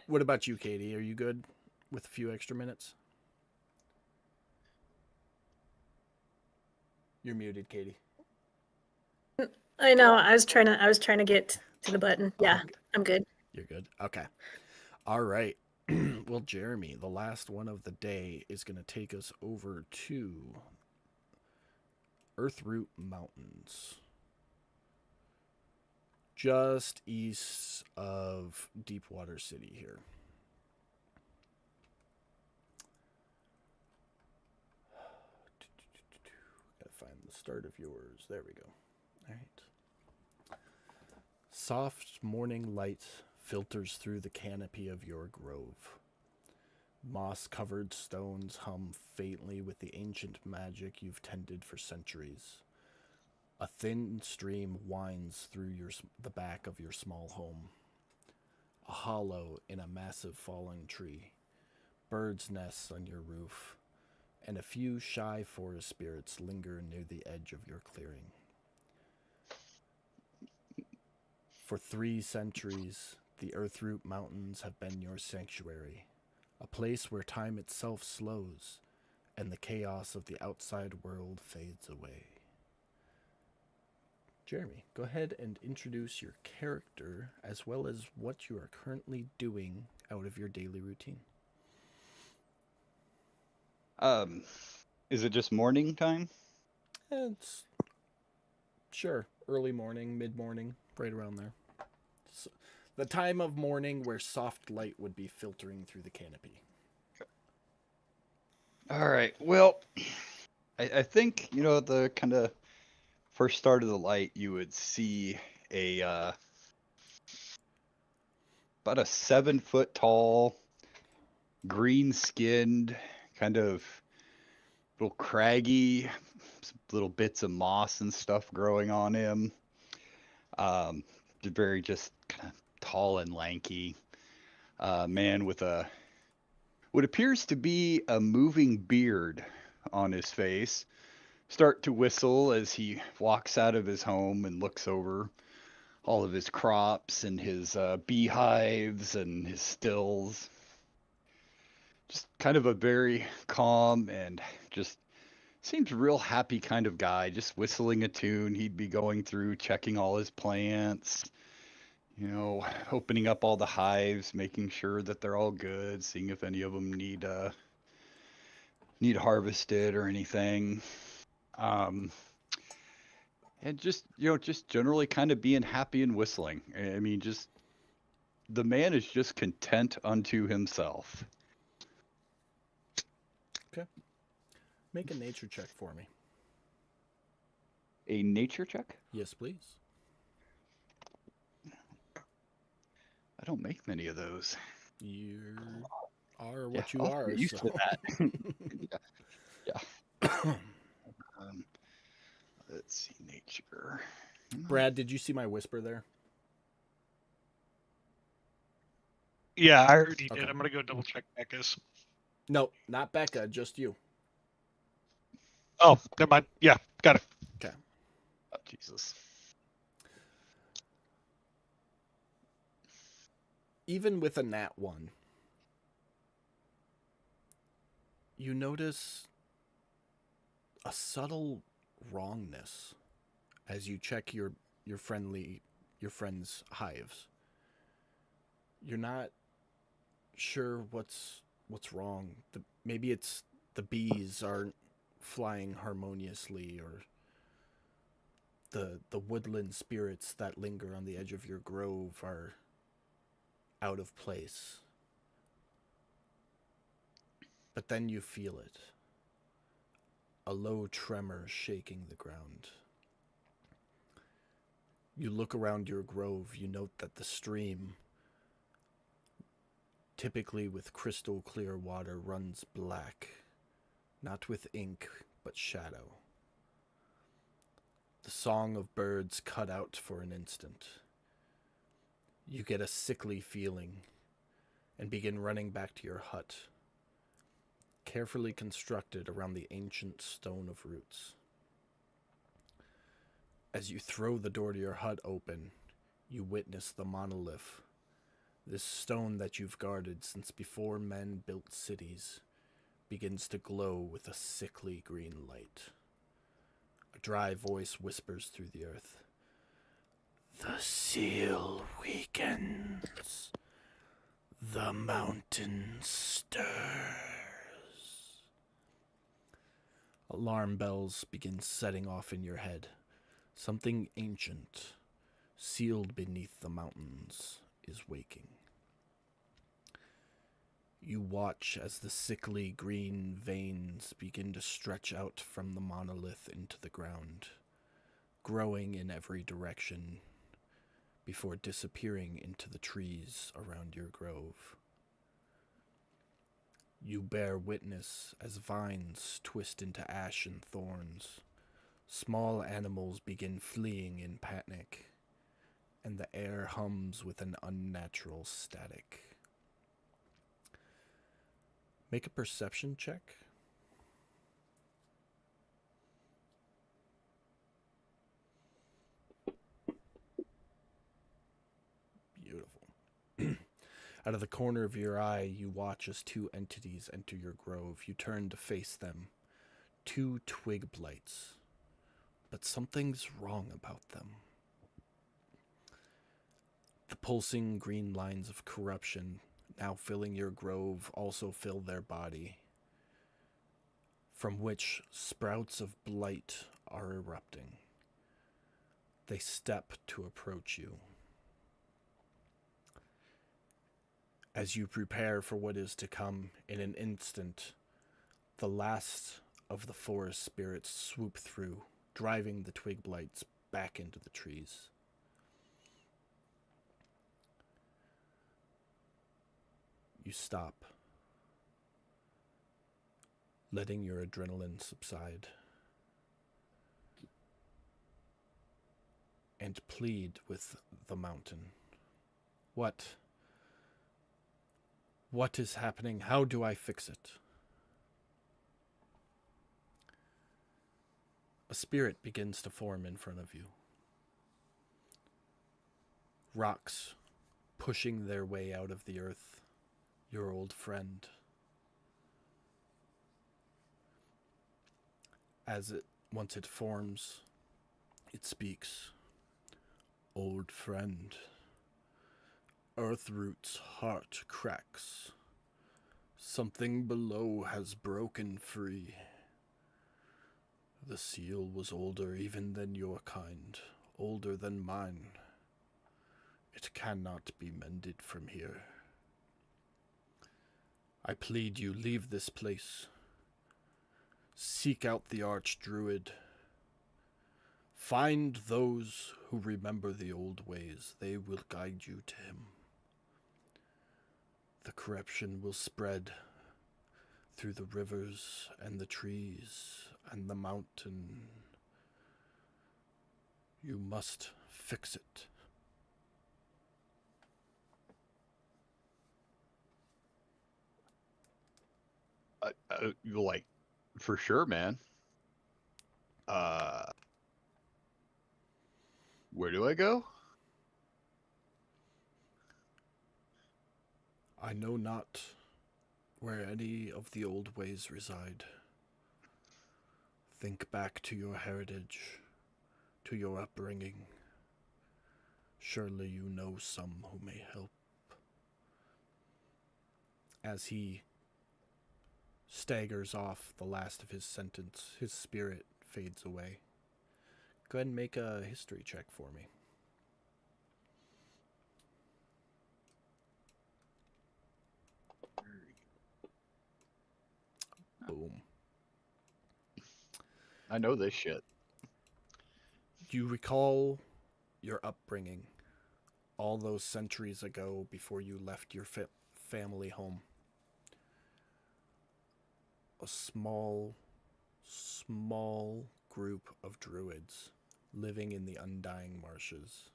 What about you, Katie? Are you good with a few extra minutes? You're muted, Katie. I know. I was trying to get to the button. Yeah, I'm good. You're good. Okay. All right. Well, Jeremy, the last one of the day is going to take us over to Earthroot Mountains, just east of Deepwater City here. Gotta find the start of yours. There we go. All right. Soft morning light filters through the canopy of your grove. Moss-covered stones hum faintly with the ancient magic you've tended for centuries. A thin stream winds through the back of your small home. A hollow in a massive fallen tree. Birds' nests on your roof. And a few shy forest spirits linger near the edge of your clearing. For 3 centuries, the Earthroot Mountains have been your sanctuary, a place where time itself slows and the chaos of the outside world fades away. Jeremy, go ahead and introduce your character as well as what you are currently doing out of your daily routine. Is it just morning time? It's sure early morning, mid-morning, right around there. So, the time of morning where soft light would be filtering through the canopy. All right. Well, I think, at the kind of first start of the light, you would see a about a 7-foot tall, green-skinned, kind of little craggy, little bits of moss and stuff growing on him. Very just kind of tall and lanky man with what appears to be a moving beard on his face. Start to whistle as he walks out of his home and looks over all of his crops and his beehives and his stills. Just kind of a very calm and just seems real happy kind of guy, just whistling a tune. He'd be going through, checking all his plants, opening up all the hives, making sure that they're all good, seeing if any of them need harvested or anything. And just generally kind of being happy and whistling. I mean, just the man is just content unto himself. Okay. Make a nature check for me. A nature check? Yes, please. I don't make many of those. You are what Yeah, you I'll are. get used so. to that. Yeah. Let's see, nature. Brad, did you see my whisper there? Yeah, I already Okay. did. I'm gonna go double check Becca's. No, not Becca, just you. Oh, never mind. Yeah, got it. Okay. Oh, Jesus. Even with a nat 1, you notice a subtle wrongness as you check your friend's hives. You're not sure what's wrong. Maybe it's the bees aren't flying harmoniously, or the woodland spirits that linger on the edge of your grove are out of place. But then you feel it. A low tremor shaking the ground. You look around your grove, you note that the stream, typically with crystal clear water, runs black, not with ink, but shadow. The song of birds cut out for an instant. You get a sickly feeling and begin running back to your hut, carefully constructed around the ancient stone of roots. As you throw the door to your hut open, you witness the monolith, this stone that you've guarded since before men built cities, begins to glow with a sickly green light. A dry voice whispers through the earth. The seal weakens. The mountain stirs. Alarm bells begin setting off in your head. Something ancient, sealed beneath the mountains, is waking. You watch as the sickly green veins begin to stretch out from the monolith into the ground, growing in every direction before disappearing into the trees around your grove. You bear witness as vines twist into ash and thorns. Small animals begin fleeing in panic, and the air hums with an unnatural static. Make a perception check. Beautiful. Out of the corner of your eye, you watch as two entities enter your grove. You turn to face them. Two twig blights. But something's wrong about them. The pulsing green lines of corruption now filling your grove also fill their body, from which sprouts of blight are erupting. They step to approach you. As you prepare for what is to come, in an instant, the last of the forest spirits swoop through, driving the twig blights back into the trees. You stop, letting your adrenaline subside, and plead with the mountain. What is happening? How do I fix it? A spirit begins to form in front of you. Rocks pushing their way out of the earth. Your old friend. Once it forms, it speaks. Old friend. Earthroot's heart cracks. Something below has broken free. The seal was older even than your kind, older than mine. It cannot be mended from here. I plead you, leave this place. Seek out the Archdruid. Find those who remember the old ways. They will guide you to him. The corruption will spread through the rivers and the trees and the mountain. You must fix it. Like, for sure, man. Where do I go? I know not where any of the old ways reside. Think back to your heritage, to your upbringing. Surely you know some who may help. As he staggers off the last of his sentence, his spirit fades away. Go ahead and make a history check for me. Boom. I know this shit. You recall your upbringing all those centuries ago before you left your family home. A small group of druids living in the Undying Marshes,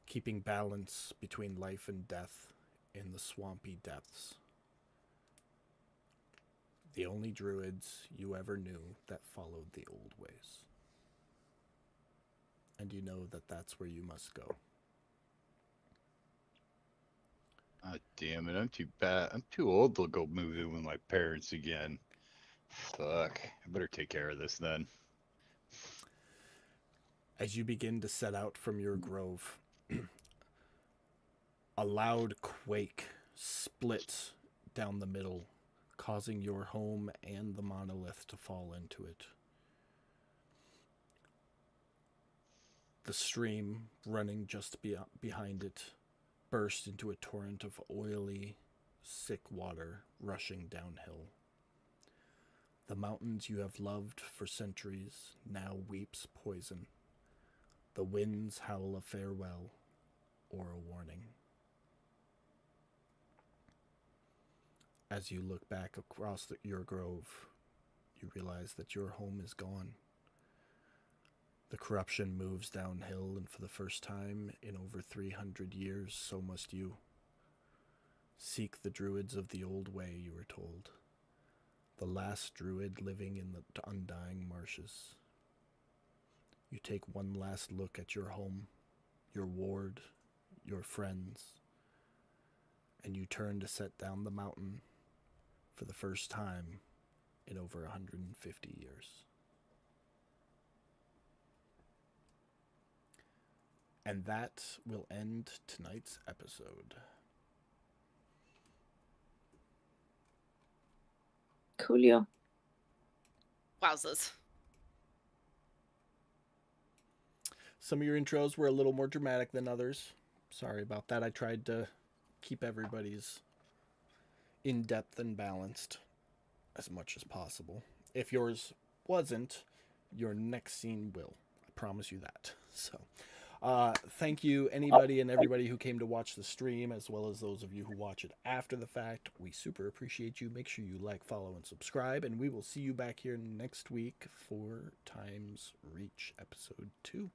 keeping balance between life and death in the swampy depths. The only druids you ever knew that followed the old ways. And you know that that's where you must go. Ah, damn it, I'm too bad. I'm too old to go move in with my parents again. Fuck. I better take care of this then. As you begin to set out from your grove, A loud quake splits down the middle, causing your home and the monolith to fall into it. The stream running just behind it burst into a torrent of oily, sick water rushing downhill. The mountains you have loved for centuries now weeps poison. The winds howl a farewell or a warning. As you look back across your grove, you realize that your home is gone. The corruption moves downhill, and for the first time in over 300 years, so must you. Seek the druids of the old way, you were told. The last druid living in the undying marshes. You take one last look at your home, your ward, your friends, and you turn to set down the mountain for the first time in over 150 years. And that will end tonight's episode. Coolio. Wowzers. Some of your intros were a little more dramatic than others. Sorry about that. I tried to keep everybody's in-depth and balanced as much as possible. If yours wasn't, your next scene will. I promise you that. So, thank you, anybody and everybody who came to watch the stream, as well as those of you who watch it after the fact. We super appreciate you. Make sure you like, follow, and subscribe, and we will see you back here next week for Time's Reach, Episode 2.